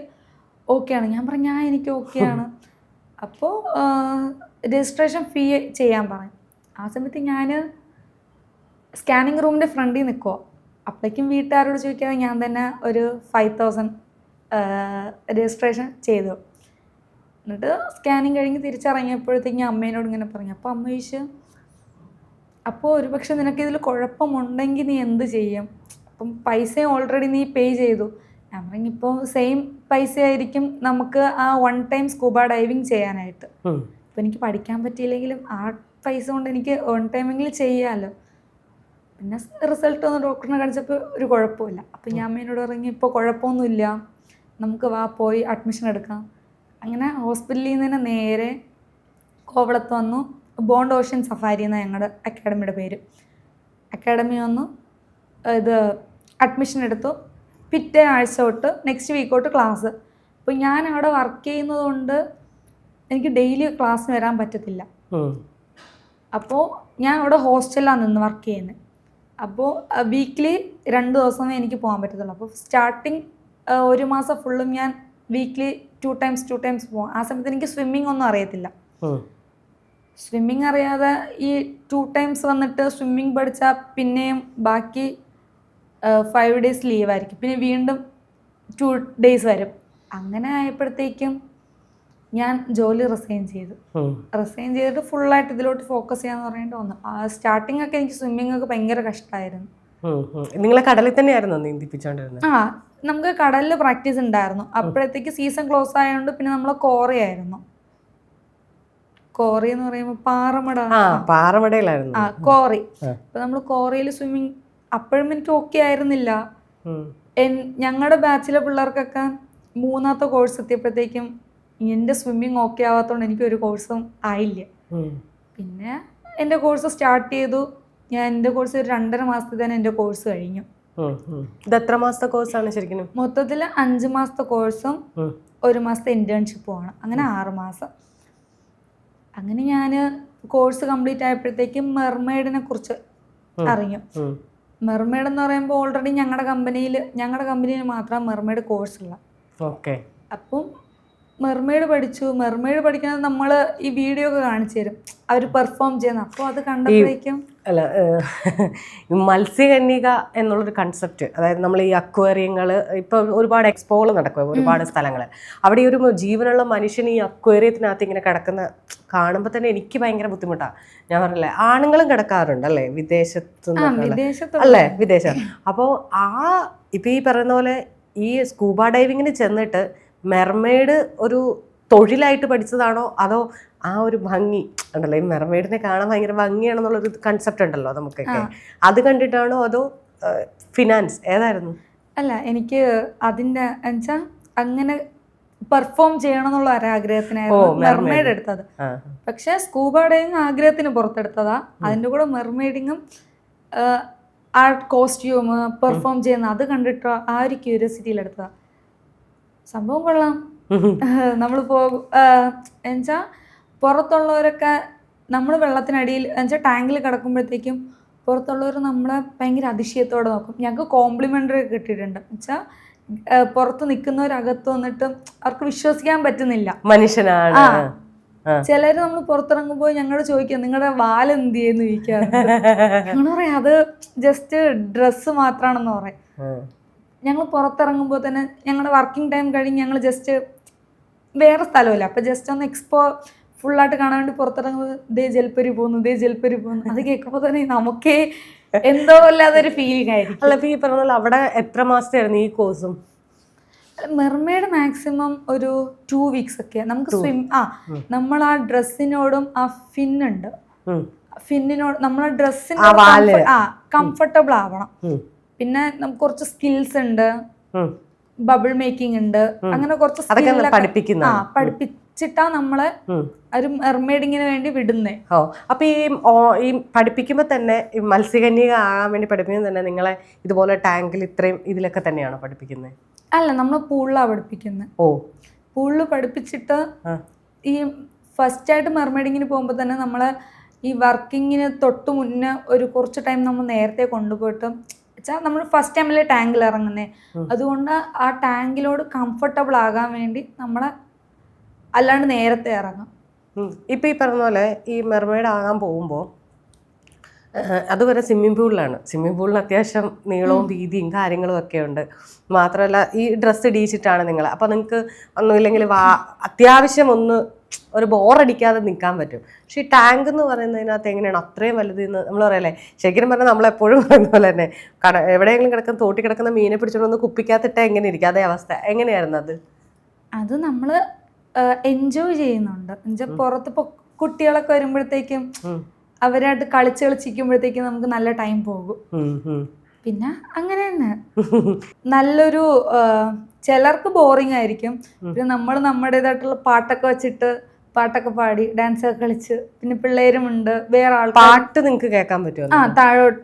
ഓക്കെയാണ്. ഞാൻ പറഞ്ഞു എനിക്ക് ഓക്കെയാണ്. അപ്പോൾ രജിസ്ട്രേഷൻ ഫീ ചെയ്യാൻ പറഞ്ഞു. ആ സമയത്ത് ഞാൻ സ്കാനിങ് റൂമിൻ്റെ ഫ്രണ്ടിൽ നിൽക്കുക. അപ്പോഴേക്കും വീട്ടുകാരോട് ചോദിക്കാതെ ഞാൻ തന്നെ ഒരു 5,000 രജിസ്ട്രേഷൻ ചെയ്തു. എന്നിട്ട് സ്കാനിങ് കഴിഞ്ഞ് തിരിച്ചിറങ്ങിയപ്പോഴത്തേക്കും അമ്മേനോട് ഇങ്ങനെ പറഞ്ഞു. അപ്പോൾ അമ്മ ചോദിച്ചു അപ്പോൾ ഒരുപക്ഷെ നിനക്കിതിൽ കുഴപ്പമുണ്ടെങ്കിൽ നീ എന്ത് ചെയ്യും? അപ്പം പൈസയും ഓൾറെഡി നീ പേ ചെയ്തു. ഞാൻ പറഞ്ഞു ഇപ്പോൾ സെയിം പൈസ ആയിരിക്കും നമുക്ക് ആ 1 ടൈം സ്കൂബ ഡൈവിങ് ചെയ്യാനായിട്ട്. അപ്പോൾ എനിക്ക് പഠിക്കാൻ പറ്റിയില്ലെങ്കിലും ആ പൈസ കൊണ്ട് എനിക്ക് 1 ടൈമെങ്കിലും ചെയ്യാമല്ലോ. പിന്നെ റിസൾട്ട് വന്ന് ഡോക്ടറിനെ കാണിച്ചപ്പോൾ ഒരു കുഴപ്പമില്ല. അപ്പോൾ ഞാൻ അമ്മേനോട് പറഞ്ഞു ഇപ്പോൾ കുഴപ്പമൊന്നുമില്ല, നമുക്ക് പോയി അഡ്മിഷൻ എടുക്കാം. അങ്ങനെ ഹോസ്പിറ്റലിൽ നിന്ന് തന്നെ നേരെ കോവളത്ത് വന്നു. ബോണ്ട് ഓഷ്യൻ സഫാരി എന്നാണ് ഞങ്ങളുടെ അക്കാഡമിയുടെ പേര്. അക്കാഡമി വന്നു, അഡ്മിഷൻ എടുത്തു. പിറ്റേ ആഴ്ച തൊട്ട് നെക്സ്റ്റ് വീക്ക് തൊട്ട് ക്ലാസ്. അപ്പോൾ ഞാൻ അവിടെ വർക്ക് ചെയ്യുന്നത് കൊണ്ട് എനിക്ക് ഡെയിലി ക്ലാസ്സിന് വരാൻ പറ്റത്തില്ല. അപ്പോൾ ഞാൻ അവിടെ ഹോസ്റ്റലിലാണ് നിന്ന് വർക്ക് ചെയ്യുന്നത്. അപ്പോൾ വീക്ക്ലി 2 ദിവസമേ എനിക്ക് പോകാൻ പറ്റത്തുള്ളൂ. അപ്പോൾ സ്റ്റാർട്ടിങ് 1 മാസം ഫുള്ളും ഞാൻ വീക്ക്ലി 2 ടൈംസ് പോകും. ആ സമയത്ത് എനിക്ക് സ്വിമ്മിങ് ഒന്നും അറിയത്തില്ല. സ്വിമ്മിങ് അറിയാതെ ഈ 2 ടൈംസ് വന്നിട്ട് സ്വിമ്മിങ് പഠിച്ചാൽ പിന്നെയും ബാക്കി 5 ഡേയ്സ് ലീവായിരിക്കും. പിന്നെ വീണ്ടും 2 ഡേയ്സ് വരും. അങ്ങനെ ആയപ്പോഴത്തേക്കും ഞാൻ ജോലി റിസൈൻ ചെയ്തു. റിസൈൻ ചെയ്തിട്ട് ഫുള്ളായിട്ട് ഇതിലോട്ട് ഫോക്കസ് ചെയ്യാന്ന് പറഞ്ഞിട്ട് വന്നു. സ്റ്റാർട്ടിങ് ഒക്കെ എനിക്ക് സ്വിമ്മിങ് ഒക്കെ ഭയങ്കര കഷ്ടമായിരുന്നു. നിങ്ങളെ കടലിൽ തന്നെയായിരുന്നു നീന്തിപ്പിച്ചോണ്ടിരുന്നത്? ആ, നമുക്ക് കടലിൽ പ്രാക്ടീസ് ഉണ്ടായിരുന്നു. അപ്പോഴത്തേക്ക് സീസൺ ക്ലോസ് ആയതുകൊണ്ട് പിന്നെ നമ്മളെ കോറി ആയിരുന്നു. കോറി എന്ന് പറയുമ്പോൾ പാറമടയിലായിരുന്നു. ആ, കോറി. അപ്പൊ നമ്മൾ കോറിയിൽ സ്വിമ്മിങ് അപ്പോഴും എനിക്ക് ഓക്കെ ആയിരുന്നില്ല. ഞങ്ങളുടെ ബാച്ചിലെ പിള്ളേർക്കൊക്കെ മൂന്നാമത്തെ കോഴ്സ് എത്തിയപ്പോഴത്തേക്കും എൻ്റെ സ്വിമ്മിങ് ഓക്കെ ആവാത്തതുകൊണ്ട് എനിക്ക് ഒരു കോഴ്സും ആയില്ല. പിന്നെ എൻ്റെ കോഴ്സ് സ്റ്റാർട്ട് ചെയ്തു. എൻ്റെ കോഴ്സ് ഒരു 2.5 മാസത്തിൽ തന്നെ എൻ്റെ കോഴ്സ് കഴിഞ്ഞു. ഇത് എത്ര മാസത്തെ കോഴ്സാണ് ശരിക്കും? മൊത്തത്തിൽ 5 മാസത്തെ കോഴ്സും 1 മാസത്തെ ഇന്റേൺഷിപ്പുമാണ്. അങ്ങനെ 6 മാസം. അങ്ങനെ ഞാൻ കോഴ്സ് കംപ്ലീറ്റ് ആയപ്പോഴത്തേക്കും മെർമെയ്ഡിനെ കുറിച്ച് അറിഞ്ഞു. മെർമെയ്ഡ് എന്ന് പറയുമ്പോൾ ഓൾറെഡി ഞങ്ങളുടെ കമ്പനിയിൽ മാത്രം മെർമെയ്ഡ് കോഴ്സ് ഉള്ള. അപ്പം മെർമെയ്ഡ് പഠിച്ചു. മെർമെയ്ഡ് പഠിക്കുന്നത് നമ്മൾ ഈ വീഡിയോ ഒക്കെ കാണിച്ചു തരും, അവർ പെർഫോം ചെയ്യുന്ന. അപ്പോൾ അത് കണ്ടപ്പോഴേക്കും അല്ല, മത്സ്യകന്യക എന്നുള്ളൊരു കൺസെപ്റ്റ്, അതായത് നമ്മൾ ഈ അക്വേറിയങ്ങൾ ഇപ്പം ഒരുപാട് എക്സ്പോകൾ നടക്കും ഒരുപാട് സ്ഥലങ്ങളിൽ. അവിടെ ഒരു ജീവനുള്ള മനുഷ്യൻ ഈ അക്വേറിയത്തിനകത്ത് ഇങ്ങനെ കിടക്കുന്ന കാണുമ്പോൾ തന്നെ എനിക്ക് ഭയങ്കര ബുദ്ധിമുട്ടാണ്. ഞാൻ പറഞ്ഞില്ലേ, ആണുങ്ങളും കിടക്കാറുണ്ട് അല്ലേ വിദേശത്ത് അല്ലേ, വിദേശം. അപ്പോൾ ഇപ്പം ഈ പറയുന്ന പോലെ ഈ സ്കൂബ ഡൈവിങ്ങിന് ചെന്നിട്ട് മെർമെയ്ഡ് ഒരു തൊഴിലായിട്ട് പഠിച്ചതാണോ, അതോ ആ ഒരു ഭംഗി ഉണ്ടല്ലോ, ഈ മെർമെയ്ഡിനെ കാണാൻ ഭയങ്കര ഭംഗിയാണെന്നുള്ളൊരു കൺസെപ്റ്റ് ഉണ്ടല്ലോ നമുക്കൊക്കെ, അത് കണ്ടിട്ടാണോ അതോ ഫിനാൻസ് ഏതായിരുന്നു? അല്ല, എനിക്ക് അതിൻ്റെ എന്നുവെച്ചാൽ അങ്ങനെ പെർഫോം ചെയ്യണം എന്നുള്ള ഒരാഗ്രഹത്തിനായിരുന്നു മെർമെയ്ഡ് എടുത്തത്. പക്ഷെ സ്കൂബ ഡൈവിങ് ആഗ്രഹത്തിന് പുറത്തെടുത്തതാ. അതിൻ്റെ കൂടെ മെർമെയ്ഡിങ്ങും ആർട്ട് കോസ്റ്റ്യൂം പെർഫോം ചെയ്യുന്ന അത് കണ്ടിട്ട് ആ ഒരു ക്യൂരിയോസിറ്റിയിലെടുത്തതാ. സംഭവം കൊള്ളാം. നമ്മൾ എന്നുവെച്ചാൽ പുറത്തുള്ളവരൊക്കെ നമ്മൾ വെള്ളത്തിനടിയിൽ എന്നുവെച്ചാൽ ടാങ്കിൽ കിടക്കുമ്പോഴത്തേക്കും പുറത്തുള്ളവർ നമ്മളെ ഭയങ്കര അതിശയത്തോടെ നോക്കും. ഞങ്ങൾക്ക് കോംപ്ലിമെൻ്ററി കിട്ടിയിട്ടുണ്ട്. എന്നുവെച്ചാൽ പുറത്ത് നിൽക്കുന്നവരകത്ത് വന്നിട്ട് അവർക്ക് വിശ്വസിക്കാൻ പറ്റുന്നില്ല മനുഷ്യനാണ്. ചിലർ നമ്മൾ പുറത്തിറങ്ങുമ്പോൾ ഞങ്ങളോട് ചോദിക്കാം നിങ്ങളുടെ വാലെന്ത് ചെയ്യുന്നു ചോദിക്കാറുണ്ട്. ഞങ്ങൾ പറയാം അത് ജസ്റ്റ് ഡ്രസ്സ് മാത്രമാണെന്ന് പറയും. ഞങ്ങൾ പുറത്തിറങ്ങുമ്പോൾ തന്നെ ഞങ്ങളുടെ വർക്കിംഗ് ടൈം കഴിഞ്ഞ് ഞങ്ങൾ ജസ്റ്റ് വേറെ സ്ഥലമില്ല, അപ്പം ജസ്റ്റ് ഒന്ന് എക്സ്പോ ഫുള്ളായിട്ട് കാണാൻ വേണ്ടി പുറത്തിറങ്ങുമ്പോൾ ദേ ജൽപ്പരി പോകുന്നു. അത് കേൾക്കുമ്പോൾ തന്നെ നമുക്കേ എന്തോ അല്ലാതൊരു ഫീലിംഗ് ആയിരിക്കും. അല്ല, ഈ പറഞ്ഞ അവിടെ എത്ര മാസത്തെയായിരുന്നു ഈ കോഴ്സും? മെർമെയ്ഡ് മാക്സിമം ഒരു 2 വീക്സ് ഒക്കെ. നമുക്ക് നമ്മൾ ആ ഡ്രസ്സിനോടും ആ ഫിന്നുണ്ട്, ഫിന്നിനോട് നമ്മളെ ഡ്രസ്സിനോട് കംഫർട്ടബിൾ ആവണം. പിന്നെ നമുക്ക് കുറച്ച് സ്കിൽസ് ഉണ്ട്, ബബിൾ മേക്കിംഗ് ഉണ്ട്, അങ്ങനെ കുറച്ച് പഠിപ്പിച്ചിട്ടാ നമ്മളെ ഒരു മെർമെയ്ഡിങ്ങിന് വേണ്ടി വിടുന്നേ. അപ്പൊ ഈ പഠിപ്പിക്കുമ്പോ തന്നെ ഈ മത്സ്യകന്യക ആകാൻ വേണ്ടി പഠിപ്പിക്കുന്നത് തന്നെ നിങ്ങളെ ഇതുപോലെ ടാങ്കിൽ ഇത്രയും ഇതിലൊക്കെ തന്നെയാണോ പഠിപ്പിക്കുന്നത്? അല്ല, നമ്മൾ പൂളിലാണ് പഠിപ്പിക്കുന്നത്. പൂളിൽ പഠിപ്പിച്ചിട്ട് ഈ ഫസ്റ്റ് ആയിട്ട് മെർമെയ്ഡിങ്ങിന് പോകുമ്പോൾ തന്നെ നമ്മളെ ഈ വർക്കിങ്ങിന് തൊട്ട് മുന്നേ ഒരു കുറച്ച് ടൈം നമ്മൾ നേരത്തെ കൊണ്ടുപോയിട്ട് വെച്ചാൽ നമ്മൾ ഫസ്റ്റ് ടൈമിലെ ടാങ്കിൽ ഇറങ്ങുന്നേ, അതുകൊണ്ട് ആ ടാങ്കിലോട് കംഫർട്ടബിൾ ആകാൻ വേണ്ടി നമ്മളെ അല്ലാണ്ട് നേരത്തെ ഇറങ്ങാം. ഇപ്പം ഈ പറഞ്ഞ പോലെ ഈ മെർമെയ്ഡ് ആകാൻ പോകുമ്പോൾ അതുവരെ സ്വിമ്മിംഗ് പൂളിലാണ്. സ്വിമ്മിംഗ് പൂളിന് അത്യാവശ്യം നീളവും വീതിയും കാര്യങ്ങളും ഒക്കെ ഉണ്ട്. മാത്രമല്ല ഈ ഡ്രസ്സ് ഇടിയിച്ചിട്ടാണ് നിങ്ങൾ. അപ്പോൾ നിങ്ങൾക്ക് ഒന്നുമില്ലെങ്കിൽ അത്യാവശ്യം ഒരു ബോറടിക്കാതെ നിൽക്കാൻ പറ്റും. പക്ഷേ ഈ ടാങ്ക് എന്ന് പറയുന്നതിനകത്ത് എങ്ങനെയാണ് അത്രയും വലുതെന്ന് നമ്മൾ പറയല്ലേ, ശരിക്കും പറഞ്ഞാൽ നമ്മളെപ്പോഴും പറയുന്ന പോലെ തന്നെ എവിടെയെങ്കിലും കിടക്കുന്ന തോട്ടി കിടക്കുന്ന മീനെ പിടിച്ചോണ്ട് ഒന്ന് കുപ്പിക്കകത്തിട്ടാൽ എങ്ങനെ ഇരിക്കും, അതേ അവസ്ഥ. എങ്ങനെയായിരുന്നു അത് നമ്മൾ എൻജോയ് ചെയ്യുന്നുണ്ട്. എന്നുവെച്ചാൽ പുറത്തിപ്പോൾ കുട്ടികളൊക്കെ വരുമ്പോഴത്തേക്കും അവരായിട്ട് കളിച്ചിരിക്കുമ്പോഴത്തേക്കും നമുക്ക് നല്ല ടൈം പോകും. പിന്നെ അങ്ങനെ തന്നെ നല്ലൊരു ചിലർക്ക് ബോറിംഗ് ആയിരിക്കും. പിന്നെ നമ്മൾ നമ്മുടേതായിട്ടുള്ള പാട്ടൊക്കെ പാടി ഡാൻസ് ഒക്കെ കളിച്ച്, പിന്നെ പിള്ളേരുമുണ്ട്, വേറെ പാട്ട് നിങ്ങൾക്ക് കേൾക്കാൻ പറ്റുമോ? താഴോട്ട്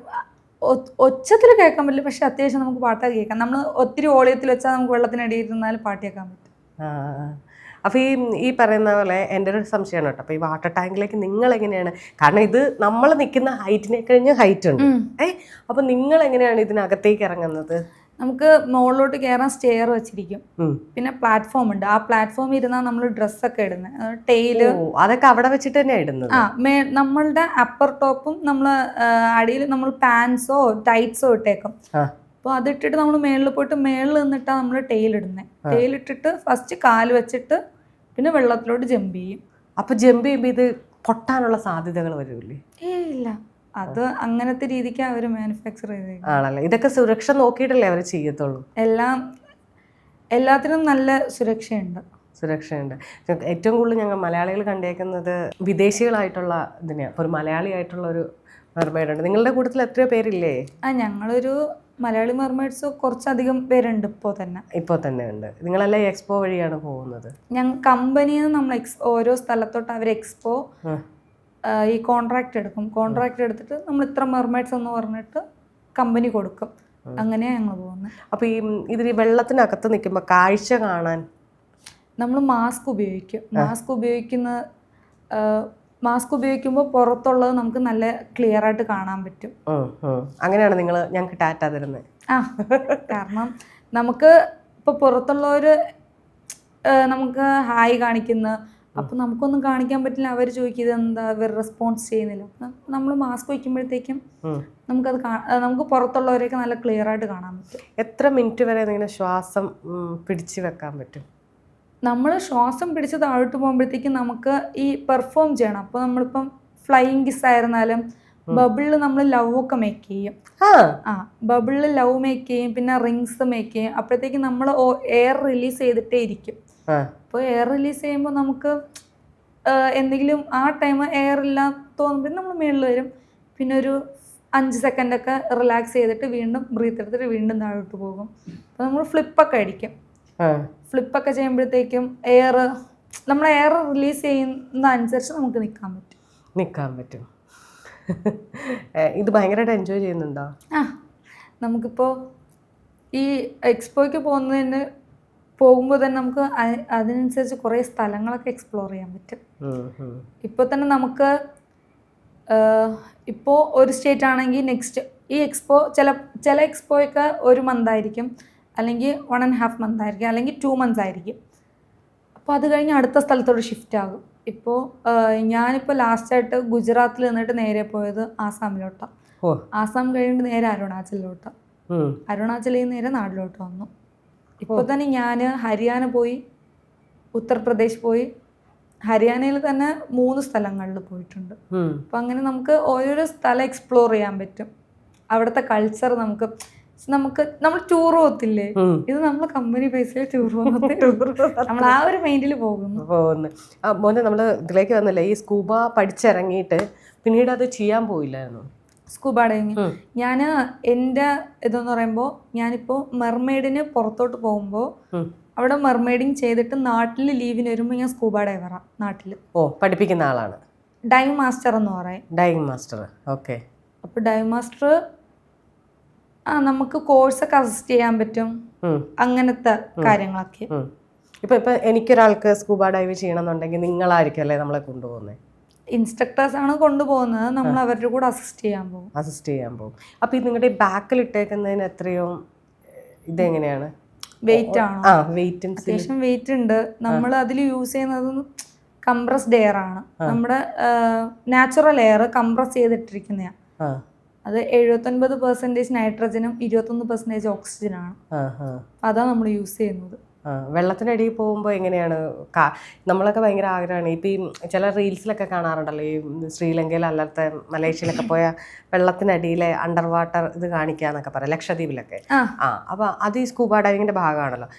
ഒച്ചത്തിൽ കേൾക്കാൻ പറ്റില്ല, പക്ഷെ അത്യാവശ്യം നമുക്ക് പാട്ടൊക്കെ കേൾക്കാം. നമ്മൾ ഒത്തിരി ഓളിയത്തിൽ വെച്ചാൽ നമുക്ക് വെള്ളത്തിനടിയിൽ ഇരുന്നാലും പാട്ട് കേൾക്കാൻ പറ്റും. അപ്പോൾ ഈ പറയുന്ന പോലെ എൻ്റെ ഒരു സംശയമാണ് കേട്ടോ. അപ്പോൾ ഈ വാട്ടർ ടാങ്കിലേക്ക് നിങ്ങൾ എങ്ങനെയാണ്, കാരണം ഇത് നമ്മൾ നിൽക്കുന്ന ഹൈറ്റിനെ കഴിഞ്ഞ് ഹൈറ്റ് ഉണ്ട്, അപ്പോൾ നിങ്ങൾ എങ്ങനെയാണ് ഇതിനകത്തേക്ക് ഇറങ്ങുന്നത്? നമുക്ക് മുകളിലോട്ട് കയറാൻ സ്റ്റെയർ വെച്ചിരിക്കും, പിന്നെ പ്ലാറ്റ്ഫോം ഉണ്ട്. ആ പ്ലാറ്റ്ഫോമിൽ ഇരുന്നാൽ നമ്മൾ ഡ്രസ്സൊക്കെ ഇടുന്നത്, ടെയില് അതൊക്കെ അവിടെ വെച്ചിട്ട് തന്നെയാണ് ഇടുന്നത്. നമ്മളുടെ അപ്പർ ടോപ്പും നമ്മൾ അടിയിൽ നമ്മൾ പാൻസോ ടൈറ്റ്സോ ഇട്ടേക്കും. അപ്പോൾ അതിട്ടിട്ട് നമ്മൾ മേളിൽ പോയിട്ട് മേളിൽ നിന്നിട്ടാണ് നമ്മൾ ടെയിൽ ഇടുന്നത്. ടെയിൽ ഇട്ടിട്ട് ഫസ്റ്റ് കാല് വെച്ചിട്ട് പിന്നെ വെള്ളത്തിലോട്ട് ജമ്പ് ചെയ്യും. അപ്പോൾ ജമ്പ് ചെയ്യുമ്പോൾ ഇത് പൊട്ടാനുള്ള സാധ്യതകൾ വരില്ലേ? ഇല്ല, അത് അങ്ങനത്തെ രീതിക്ക് അവർ മാനുഫാക്ചർ ചെയ്തേക്കും. ആണല്ലേ? ഇതൊക്കെ സുരക്ഷ നോക്കിയിട്ടല്ലേ അവർ ചെയ്യത്തുള്ളൂ? എല്ലാത്തിനും നല്ല സുരക്ഷയുണ്ട്. ഏറ്റവും കൂടുതൽ ഞങ്ങൾ മലയാളികൾ കണ്ടേക്കുന്നത് വിദേശികളായിട്ടുള്ള ഇതിനെയാണ്. ഒരു മലയാളിയായിട്ടുള്ള ഒരു മെർമെയ്ഡ് ഉണ്ട്. നിങ്ങളുടെ കൂട്ടത്തിൽ എത്രയോ പേരില്ലേ? ഞങ്ങളൊരു മലയാളി മെർമെയ്ഡ്സ് കുറച്ചധികം പേരുണ്ട് ഇപ്പോൾ തന്നെ ഉണ്ട്. നിങ്ങളെല്ലാം എക്സ്പോ വഴിയാണ് പോകുന്നത്? ഞങ്ങൾ കമ്പനിയിൽ നിന്ന് നമ്മൾ ഓരോ സ്ഥലത്തോട്ട് അവർ എക്സ്പോ ഈ കോൺട്രാക്ട് എടുക്കും. കോൺട്രാക്ട് എടുത്തിട്ട് നമ്മൾ ഇത്ര മെർമെയ്ഡ്സ് എന്ന് പറഞ്ഞിട്ട് കമ്പനി കൊടുക്കും. അങ്ങനെയാണ് ഞങ്ങൾ പോകുന്നത്. അപ്പോൾ ഈ ഇതിൽ വെള്ളത്തിനകത്ത് നിൽക്കുമ്പോൾ കാഴ്ച കാണാൻ നമ്മൾ മാസ്ക് ഉപയോഗിക്കും. മാസ്ക് ഉപയോഗിക്കുമ്പോൾ പുറത്തുള്ളത് നമുക്ക് നല്ല ക്ലിയർ ആയിട്ട് കാണാൻ പറ്റും. അങ്ങനെയാണ് നിങ്ങൾ ഞങ്ങൾക്ക് ടാറ്റ തരുന്നത്? കാരണം നമുക്ക് ഇപ്പോൾ പുറത്തുള്ളവർ നമുക്ക് ഹായ് കാണിക്കുന്ന, അപ്പം നമുക്കൊന്നും കാണിക്കാൻ പറ്റില്ല. അവർ ചോദിക്കും ഇതെന്താ, ഇവർ റെസ്പോൺസ് ചെയ്യുന്നില്ല. അപ്പം നമ്മൾ മാസ്ക് വയ്ക്കുമ്പോഴത്തേക്കും നമുക്ക് പുറത്തുള്ളവരെയൊക്കെ നല്ല ക്ലിയർ ആയിട്ട് കാണാൻ പറ്റും. എത്ര മിനിറ്റ് വരെ ഇങ്ങനെ ശ്വാസം പിടിച്ചു വെക്കാൻ പറ്റും? നമ്മൾ ശ്വാസം പിടിച്ച് താഴോട്ട് പോകുമ്പോഴത്തേക്കും നമുക്ക് ഈ പെർഫോം ചെയ്യണം. അപ്പോൾ നമ്മളിപ്പം ഫ്ലൈയിങ് കിസ് ആയിരുന്നാലും ബബിളിൽ നമ്മൾ ലവ് ഒക്കെ മേക്ക് ചെയ്യും. ബബിളിൽ ലവ് മേക്ക് ചെയ്യും, പിന്നെ റിങ്സ് മേക്ക് ചെയ്യും. അപ്പോഴത്തേക്കും നമ്മൾ എയർ റിലീസ് ചെയ്തിട്ടേ ഇരിക്കും. അപ്പോൾ എയർ റിലീസ് ചെയ്യുമ്പോൾ നമുക്ക് എന്തെങ്കിലും ആ ടൈം എയർ ഇല്ല തോന്നുമ്പോൾ നമ്മൾ മുകളിൽ വരും. പിന്നെ ഒരു 5 സെക്കൻഡൊക്കെ റിലാക്സ് ചെയ്തിട്ട് വീണ്ടും ബ്രീത്ത് എടുത്തിട്ട് വീണ്ടും താഴോട്ട് പോകും. അപ്പോൾ നമ്മൾ ഫ്ലിപ്പൊക്കെ അടിക്കും. ഫ്ലിപ്പൊക്കെ ചെയ്യുമ്പോഴത്തേക്കും നമ്മൾ എയർ റിലീസ് ചെയ്യുന്ന അനുസരിച്ച് നമുക്ക് നിൽക്കാൻ പറ്റും. ഇത് ഭയങ്കരമായിട്ട് എൻജോയ് ചെയ്യുന്നുണ്ടോ? നമുക്കിപ്പോൾ ഈ എക്സ്പോയ്ക്ക് പോകുമ്പോൾ തന്നെ നമുക്ക് അതിനനുസരിച്ച് കുറേ സ്ഥലങ്ങളൊക്കെ എക്സ്പ്ലോർ ചെയ്യാൻ പറ്റും. ഇപ്പോൾ തന്നെ നമുക്ക് ഇപ്പോൾ ഒരു സ്റ്റേറ്റ് ആണെങ്കിൽ നെക്സ്റ്റ് ഈ എക്സ്പോ ചില എക്സ്പോയൊക്കെ 1 month ആയിരിക്കും, അല്ലെങ്കിൽ 1.5 month ആയിരിക്കും, അല്ലെങ്കിൽ 2 months ആയിരിക്കും. അപ്പോൾ അത് കഴിഞ്ഞ് അടുത്ത സ്ഥലത്തോട്ട് ഷിഫ്റ്റ് ആകും. ഇപ്പോൾ ഞാനിപ്പോൾ ലാസ്റ്റായിട്ട് ഗുജറാത്തിൽ നിന്നിട്ട് നേരെ പോയത് ആസാമിലോട്ടാണ്. ആസാം കഴിഞ്ഞിട്ട് നേരെ അരുണാചലിലോട്ടാണ്. അരുണാചലിൽ നേരെ നാട്ടിലോട്ട് വന്നു. ഇപ്പോൾ തന്നെ ഞാൻ ഹരിയാന പോയി, ഉത്തർപ്രദേശ് പോയി, ഹരിയാനയിൽ തന്നെ 3 സ്ഥലങ്ങളിൽ പോയിട്ടുണ്ട്. അപ്പം അങ്ങനെ നമുക്ക് ഓരോരോ സ്ഥലം എക്സ്പ്ലോർ ചെയ്യാൻ പറ്റും. അവിടുത്തെ കൾച്ചർ നമ്മൾ ടൂർ പോകത്തില്ലേ, ഇത് നമ്മൾ കമ്പനി പൈസയിൽ ടൂർ നമ്മൾ ആ ഒരു മൈൻഡിൽ പോകുന്നു. മോനെ നമ്മൾ ഇതിലേക്ക് വന്നില്ല, ഈ സ്കൂബ പഠിച്ചിറങ്ങിയിട്ട് പിന്നീട് അത് ചെയ്യാൻ പോയില്ലായിരുന്നു? സ്കൂബ ഡൈവിങ് ഞാൻ എൻ്റെ ഇതെന്ന് പറയുമ്പോൾ ഞാനിപ്പോൾ മെർമെയ്ഡിന് പുറത്തോട്ട് പോകുമ്പോൾ അവിടെ മെർമെയ്ഡിങ് ചെയ്തിട്ട് നാട്ടിൽ ലീവിന് വരുമ്പോൾ ഞാൻ സ്കൂബ ഡൈവറാണ് നാട്ടിൽ. പഠിപ്പിക്കുന്ന ആളാണ്? ഡൈവ് മാസ്റ്റർ എന്ന് പറയും. Diving master. ഓക്കെ. അപ്പോൾ ഡൈവ് മാസ്റ്റർ നമുക്ക് കോഴ്സൊക്കെ അസിസ്റ്റ് ചെയ്യാൻ പറ്റും, അങ്ങനത്തെ കാര്യങ്ങളൊക്കെ. ഇപ്പൊ എനിക്കൊരാൾക്ക് സ്കൂബ ഡൈവ് ചെയ്യണമെന്നുണ്ടെങ്കിൽ നിങ്ങളായിരിക്കും അല്ലേ നമ്മളെ കൊണ്ടുപോകുന്നത്? ഇൻസ്ട്രക്ടേഴ്സ് ആണ് കൊണ്ടുപോകുന്നത്, നമ്മൾ അവരുടെ കൂടെ അസിസ്റ്റ് ചെയ്യാൻ പോകും. അപ്പൊ ഇത് നിങ്ങളുടെ ബാക്കിൽ ഇട്ടേക്കുന്നതിന് എത്രയോ ഇതെങ്ങനെയാണ്? വെയിറ്റ് ആണോ? അത്യാവശ്യം വെയിറ്റ് ഉണ്ട്. നമ്മൾ അതിൽ യൂസ് ചെയ്യുന്നത് കംപ്രസ്ഡ് എയർ ആണ്. നമ്മുടെ നാച്ചുറൽ എയർ കംപ്രസ് ചെയ്തിട്ടിരിക്കുന്നതാണ്. അത് 79% നൈട്രജനും 21% ഓക്സിജനാണ്. അതാണ് നമ്മൾ യൂസ് ചെയ്യുന്നത്. വെള്ളത്തിനടിയിൽ പോകുമ്പോൾ എങ്ങനെയാണ്? നമ്മളൊക്കെ ഭയങ്കര ആഗ്രഹമാണ്. ഇപ്പം ഈ ചില റീൽസിലൊക്കെ കാണാറുണ്ടല്ലോ, ഈ ശ്രീലങ്കയിൽ അല്ലാത്ത മലേഷ്യയിലൊക്കെ പോയ വെള്ളത്തിനടിയിലെ അണ്ടർ വാട്ടർ ഇത് കാണിക്കാന്നൊക്കെ പറയാം, ലക്ഷദ്വീപിലൊക്കെ. അപ്പോൾ അത് ഈ സ്കൂബ ഡൈവിങ്ങിന്റെ ഭാഗമാണല്ലോ.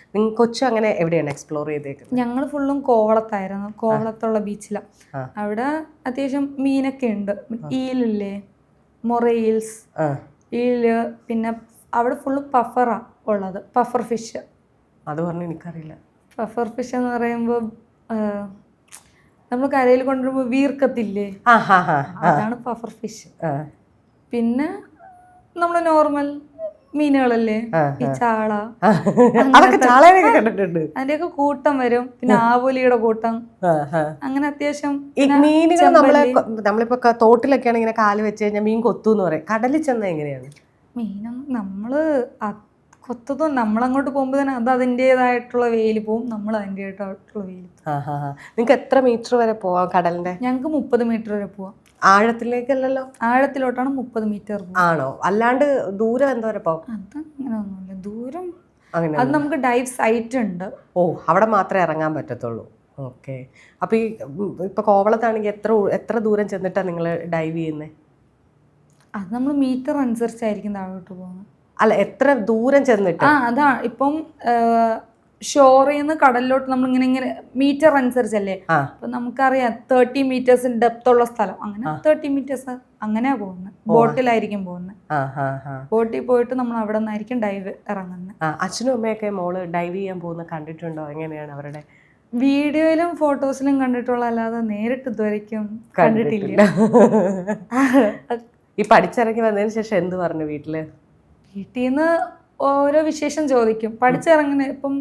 കൊച്ചു അങ്ങനെ എവിടെയാണ് എക്സ്പ്ലോർ ചെയ്തേക്കുന്നത്? ഞങ്ങൾ ഫുള്ളും കോവളത്തായിരുന്നു. കോവളത്തുള്ള ബീച്ചിലാണ്. അവിടെ അത്യാവശ്യം മീനൊക്കെ ഉണ്ട്. ഈലില്ലേ, മൊറെയിൽസ്, ഈല്. പിന്നെ അവിടെ ഫുള്ള് പഫറാ ഉള്ളത്, പഫർ ഫിഷ്. അത് പറഞ്ഞ് എനിക്കറിയില്ല. പഫർ ഫിഷ് എന്ന് പറയുമ്പോൾ നമ്മൾ കരയിൽ കൊണ്ടുവരുമ്പോൾ വീർക്കത്തില്ലേ, അതാണ് പഫർ ഫിഷ്. പിന്നെ നമ്മൾ നോർമൽ മീനുകളല്ലേ, ഈ ചാള, അതിന്റെയൊക്കെ കൂട്ടം വരും. പിന്നെ ആവോലിയുടെ കൂട്ടം, അങ്ങനെ അത്യാവശ്യം മീനുകൾ. നമ്മളിപ്പോ തോട്ടിലൊക്കെയാണ് ഇങ്ങനെ കാല് വെച്ച് കഴിഞ്ഞാൽ മീൻ കൊത്തൂന്ന് പറയും. കടലിൽ ചെന്ന എങ്ങനെയാണ്? മീനൊന്നും നമ്മള് കൊത്തതും നമ്മളങ്ങോട്ട് പോകുമ്പോൾ തന്നെ അത് അതിൻ്റെതായിട്ടുള്ള വെയിൽ പോവും, നമ്മൾ അതിൻ്റെതായിട്ടുള്ള വെയിൽ. നിങ്ങൾക്ക് എത്ര മീറ്റർ വരെ പോവാം കടലിന്റെ? ഞങ്ങൾക്ക് 30 മീറ്റർ വരെ പോവാം. ആഴത്തിലേക്കല്ലല്ലോ? ആഴത്തിലോട്ടാണ് 30 മീറ്റർ. ആണോ? അല്ലാണ്ട് ദൂരം എന്തോ വരെ പോവാം? അതങ്ങനെ ഒന്നുമില്ല, ദൂരം അത് നമുക്ക് ഡൈവ് സൈറ്റ് ഉണ്ട്. അവിടെ മാത്രമേ ഇറങ്ങാൻ പറ്റത്തുള്ളൂ. ഓക്കെ. അപ്പോൾ ഈ ഇപ്പോൾ കോവളത്താണെങ്കിൽ എത്ര ദൂരം ചെന്നിട്ടാണ് നിങ്ങൾ ഡൈവ് ചെയ്യുന്നത്? അത് നമ്മൾ മീറ്റർ അനുസരിച്ചായിരിക്കും താഴോട്ട് പോകുന്നത്. അല്ല, എത്ര ദൂരം ചെന്നിട്ട്? അതാ ഇപ്പം ഷോറിൽ നിന്ന് കടലിലോട്ട് നമ്മൾ ഇങ്ങനെ മീറ്റർ അനുസരിച്ചല്ലേ. അപ്പൊ നമുക്കറിയാം 30 meters ഡെപ്ത് ഉള്ള സ്ഥലം, അങ്ങനെ 30 meters അങ്ങനെയാ പോകുന്നത്. ബോട്ടിലായിരിക്കും പോകുന്നത്. ബോട്ടിൽ പോയിട്ട് നമ്മൾ അവിടെ നിന്നായിരിക്കും ഡൈവ് ഇറങ്ങുന്നത്. അച്ഛനും അമ്മയൊക്കെ മോള് ഡൈവ് ചെയ്യാൻ പോകുന്ന കണ്ടിട്ടുണ്ടോ? എങ്ങനെയാണ് അവരുടെ? വീഡിയോയിലും ഫോട്ടോസിലും കണ്ടിട്ടുള്ള, അല്ലാതെ നേരിട്ട് ഇതുവരെയ്ക്കും കണ്ടിട്ടില്ല. ഈ പഠിച്ചിറങ്ങി വന്നതിന് ശേഷം എന്ത് പറഞ്ഞു വീട്ടിൽ നിന്ന്? ഓരോ വിശേഷം ചോദിക്കും. പഠിച്ചിറങ്ങുന്ന ഇപ്പം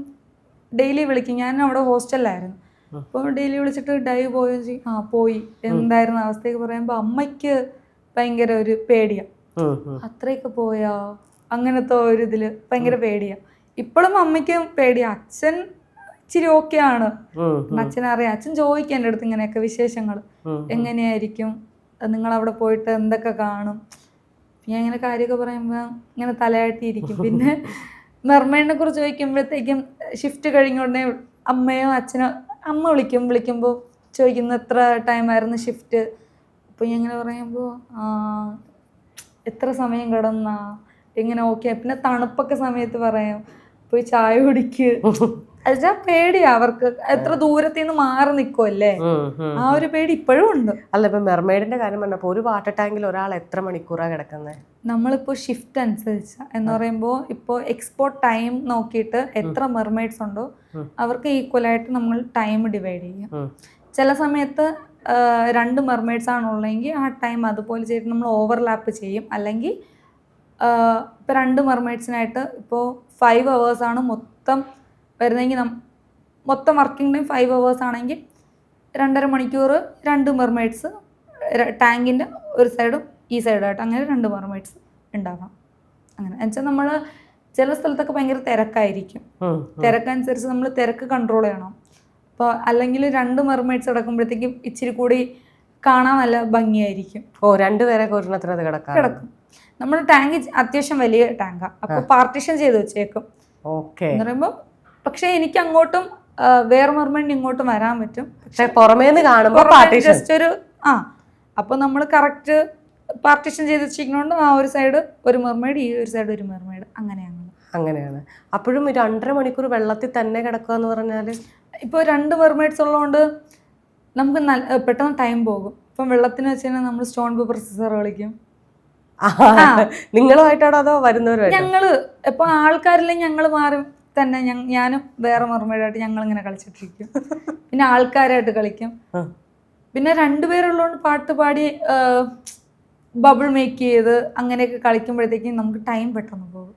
ഡെയിലി വിളിക്കും. ഞാൻ അവിടെ ഹോസ്റ്റലിലായിരുന്നു. അപ്പോൾ ഡെയിലി വിളിച്ചിട്ട് ഡൈവ് പോയോ പോയി, എന്തായിരുന്നു അവസ്ഥയൊക്കെ പറയുമ്പോൾ അമ്മയ്ക്ക് ഭയങ്കര ഒരു പേടിയാ. അത്രയൊക്കെ പോയാ, അങ്ങനത്തെ ഒരു ഇതില് ഭയങ്കര പേടിയാ. ഇപ്പോഴും അമ്മയ്ക്കും പേടിയാ. അച്ഛൻ ഇച്ചിരി ഓക്കെ ആണ്. അച്ഛനറിയാം. അച്ഛൻ ചോദിക്കും എൻ്റെ അടുത്ത് ഇങ്ങനെയൊക്കെ വിശേഷങ്ങൾ, എങ്ങനെയായിരിക്കും, നിങ്ങളവിടെ പോയിട്ട് എന്തൊക്കെ കാണും. ഞാൻ ഇങ്ങനെ കാര്യമൊക്കെ പറയുമ്പോൾ ഇങ്ങനെ തലയാട്ടിയിരിക്കും. പിന്നെ മെർമെയ്ഡിനെ കുറിച്ച് ചോദിക്കുമ്പോഴത്തേക്കും ഷിഫ്റ്റ് കഴിഞ്ഞോടനെ അമ്മയോ അച്ഛനോ, അമ്മ വിളിക്കുമ്പോൾ ചോദിക്കുന്നു എത്ര ടൈമായിരുന്നു ഷിഫ്റ്റ്. അപ്പോൾ ഞാൻ ഇങ്ങനെ പറയുമ്പോൾ എത്ര സമയം കിടന്നാ, ഇങ്ങനെ ഓക്കെ. പിന്നെ തണുപ്പൊക്കെ സമയത്ത് പറയാം, പോയി ചായ കുടിക്ക്. അതാ പേടിയാ അവർക്ക്. എത്ര ദൂരത്തിൽ നിന്ന് മാറി നിൽക്കുമല്ലേ, ആ ഒരു പേടി ഇപ്പോഴും ഉണ്ട്. അല്ല, ഇപ്പൊ മെർമെയ്ഡിന്റെ കാര്യം പറഞ്ഞപ്പോൾ ഒരു വാട്ടർ ടാങ്കിൽ ഒരാൾ എത്ര മണിക്കൂറാണ് കിടക്കുന്നത്? നമ്മളിപ്പോൾ ഷിഫ്റ്റ് അനുസരിച്ച് എന്ന് പറയുമ്പോൾ ഇപ്പോൾ എക്സ്പോർട്ട് ടൈം നോക്കിയിട്ട് എത്ര മെർമെയ്ഡ്സ് ഉണ്ടോ അവർക്ക് ഈക്വലായിട്ട് നമ്മൾ ടൈം ഡിവൈഡ് ചെയ്യും. ചില സമയത്ത് 2 മെർമെയ്ഡ്സ് ആണുള്ളതെങ്കിൽ ആ ടൈം അതുപോലെ ചെയ്തിട്ട് നമ്മൾ ഓവർലാപ്പ് ചെയ്യും. അല്ലെങ്കിൽ ഇപ്പോൾ 2 മെർമെയ്ഡ്സിനായിട്ട് ഇപ്പോൾ 5 hours ആണ് മൊത്തം വരുന്നതെങ്കിൽ മൊത്തം വർക്കിംഗ് ടൈം 5 hours ആണെങ്കിൽ 2.5 മണിക്കൂർ 2 മെർമെയ്ഡ്സ് ടാങ്കിൻ്റെ ഒരു സൈഡും ഈ സൈഡായിട്ട്, അങ്ങനെ 2 മെർമെയ്ഡ്സ് ഉണ്ടാകാം. അങ്ങനെ എന്നുവെച്ചാൽ നമ്മൾ ചില സ്ഥലത്തൊക്കെ ഭയങ്കര തിരക്കായിരിക്കും. തിരക്കനുസരിച്ച് നമ്മൾ തിരക്ക് കൺട്രോൾ ചെയ്യണം. അപ്പോൾ അല്ലെങ്കിൽ 2 മെർമെയ്ഡ്സ് കിടക്കുമ്പോഴത്തേക്കും ഇച്ചിരി കൂടി കാണാൻ നല്ല ഭംഗിയായിരിക്കും. 2 പേരൊക്കെ ഒരെണ്ണത്തിനകത്ത് കിടക്കും. നമ്മുടെ ടാങ്ക് അത്യാവശ്യം വലിയ ടാങ്കാണ്. അപ്പോൾ പാർട്ടീഷൻ ചെയ്ത് വെച്ചേക്കും. എന്ന് പറയുമ്പോൾ പക്ഷെ എനിക്ക് അങ്ങോട്ടും വേറെ മെർമെയ്ഡിന് ഇങ്ങോട്ടും വരാൻ പറ്റും. പക്ഷെ പുറമേന്ന് കാണുമ്പോൾ ജസ്റ്റ് ഒരു അപ്പോൾ നമ്മൾ കറക്റ്റ് പാർട്ടീഷൻ ചെയ്ത് വെച്ചിരിക്കുന്നതുകൊണ്ട് ആ ഒരു സൈഡ് ഒരു മെർമെയ്ഡ്, ഈ ഒരു സൈഡ് ഒരു മെർമെയ്ഡ്, അങ്ങനെയാണ്. അപ്പോഴും 2.5 മണിക്കൂർ വെള്ളത്തിൽ തന്നെ കിടക്കുക എന്ന് പറഞ്ഞാൽ, ഇപ്പോൾ 2 മെർമെയ്ഡ്സ് ഉള്ളതുകൊണ്ട് നമുക്ക് പെട്ടെന്ന് ടൈം പോകും. ഇപ്പം വെള്ളത്തിന് വെച്ച് കഴിഞ്ഞാൽ നമ്മൾ സ്റ്റോൺ പേപ്പർ സിസർ കളിക്കും. നിങ്ങളുമായിട്ടാണോ അതോ വരുന്നവരുമായിട്ട്? ഞങ്ങള് ഇപ്പൊ ആൾക്കാരില്ലെങ്കിൽ ഞങ്ങൾ മാറി തന്നെ, ഞാനും വേറെ മെർമെയ്ഡായിട്ട് ഞങ്ങളിങ്ങനെ കളിച്ചിട്ടിരിക്കും. പിന്നെ ആൾക്കാരായിട്ട് കളിക്കും. പിന്നെ 2 പേരുള്ളതുകൊണ്ട് പാട്ട് പാടി ബബിൾ മേക്ക് ചെയ്ത് അങ്ങനെയൊക്കെ കളിക്കുമ്പോഴത്തേക്കും നമുക്ക് ടൈം പെട്ടെന്ന് പോകും.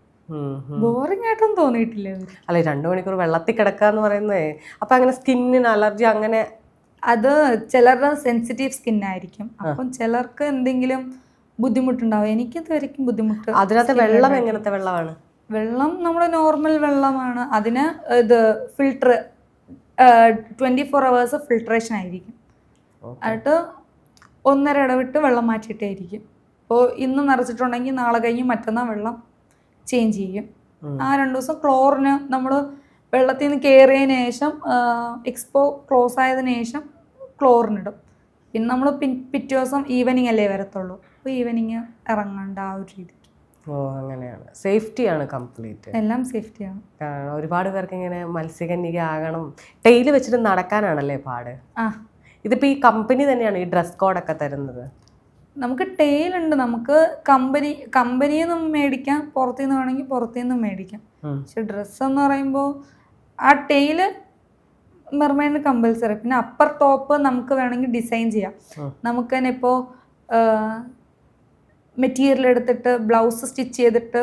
ബോറിംഗ് ആയിട്ടൊന്നും തോന്നിയിട്ടില്ല. അല്ലെ, 2 മണിക്കൂർ വെള്ളത്തിൽ കിടക്കുക എന്ന് പറയുന്നേ. അപ്പൊ അങ്ങനെ സ്കിന്നിന് അലർജി അങ്ങനെ? അത് ചിലരുടെ സെൻസിറ്റീവ് സ്കിന്നായിരിക്കും. അപ്പം ചിലർക്ക് എന്തെങ്കിലും ബുദ്ധിമുട്ടുണ്ടാവും. എനിക്കിതുവരെയ്ക്കും ബുദ്ധിമുട്ട്. അതിനകത്ത് വെള്ളം എങ്ങനത്തെ വെള്ളമാണ്? വെള്ളം നമ്മുടെ നോർമൽ വെള്ളമാണ്. അതിന് ഇത് ഫിൽട്ടർ 24 hours ഫിൽട്രേഷൻ ആയിരിക്കും. എന്നിട്ട് 1.5 ഇടവിട്ട് വെള്ളം മാറ്റിയിട്ടേ ഇരിക്കും. അപ്പോൾ ഇന്ന് നിറച്ചിട്ടുണ്ടെങ്കിൽ നാളെ കഴിഞ്ഞ് മറ്റന്നാൾ വെള്ളം ചേഞ്ച് ചെയ്യും. ആ 2 ദിവസം ക്ലോറിന് നമ്മൾ വെള്ളത്തിൽ നിന്ന് കയറിയതിന് ശേഷം എക്സ്പോ ക്ലോസ് ആയതിനു ശേഷം ക്ലോറിനിടും. പിന്നെ നമ്മൾ പിറ്റേ ദിവസം ഈവനിങ് അല്ലേ വരത്തുള്ളൂ. അപ്പോൾ ഈവനിങ് ഇറങ്ങണ്ട ആ ഒരു രീതിക്ക്. അങ്ങനെയാണ്. സേഫ്റ്റിയാണ് കംപ്ലീറ്റ്. എല്ലാം സേഫ്റ്റിയാണ്. ഒരുപാട് പേർക്ക് ഇങ്ങനെ മത്സ്യകന്യക ആകണം, ടെയിൽ വെച്ചിട്ട് നടക്കാനാണല്ലേ പാട്. ഇതിപ്പോൾ ഈ കമ്പനി തന്നെയാണ് ഈ ഡ്രസ് കോഡൊക്കെ തരുന്നത്? നമുക്ക് ടെയിലുണ്ട്. നമുക്ക് കമ്പനിയിൽ നിന്നും മേടിക്കാം, പുറത്തുനിന്ന് വേണമെങ്കിൽ പുറത്തുനിന്നും മേടിക്കാം. പക്ഷെ ഡ്രസ്സ് എന്ന് പറയുമ്പോൾ ആ ടെയില് മെർമെയ്ഡിന് കമ്പൽസറി. പിന്നെ അപ്പർ ടോപ്പ് നമുക്ക് വേണമെങ്കിൽ ഡിസൈൻ ചെയ്യാം. നമുക്ക് തന്നെ ഇപ്പോൾ മെറ്റീരിയൽ എടുത്തിട്ട് ബ്ലൗസ് സ്റ്റിച്ച് ചെയ്തിട്ട്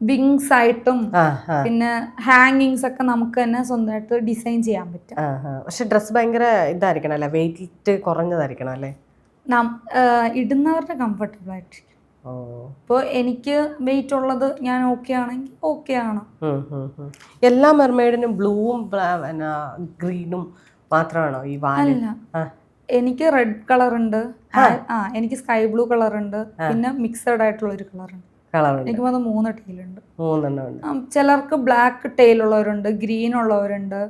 വിങ്സ് ആയിട്ടും പിന്നെ ഹാങ്ങിങ്സ് ഒക്കെ നമുക്ക് തന്നെ സ്വന്തമായിട്ട് ഡിസൈൻ ചെയ്യാൻ പറ്റും. പക്ഷെ ഡ്രസ്സ് ഭയങ്കര ഇതായിരിക്കണം അല്ലേ, വെയിറ്റ് കുറഞ്ഞതായിരിക്കണം അല്ലേ? ഇടുന്നവരുടെ കംഫർട്ടബിൾ ആയിട്ടിരിക്കും. ഇപ്പോൾ എനിക്ക് വെയിറ്റ് ഉള്ളത് ഞാൻ ഓക്കെ ആണെങ്കിൽ ഓക്കെ ആണ്. എല്ലാ മെർമെയ്ഡിനും ബ്ലൂവും ഗ്രീനും മാത്രമാണോ ഈ വാല്? എനിക്ക് റെഡ് കളർ ഉണ്ട്, എനിക്ക് സ്കൈ ബ്ലൂ കളർ ഉണ്ട്, പിന്നെ മിക്സഡ് ആയിട്ടുള്ള ഒരു കളർ ഉണ്ട്. എനിക്ക് 3 ടെയിലുണ്ട്. ചിലർക്ക് ബ്ലാക്ക് ടെയിൽ ഉള്ളവരുണ്ട്, ഗ്രീൻ ഉള്ളവരുണ്ട്,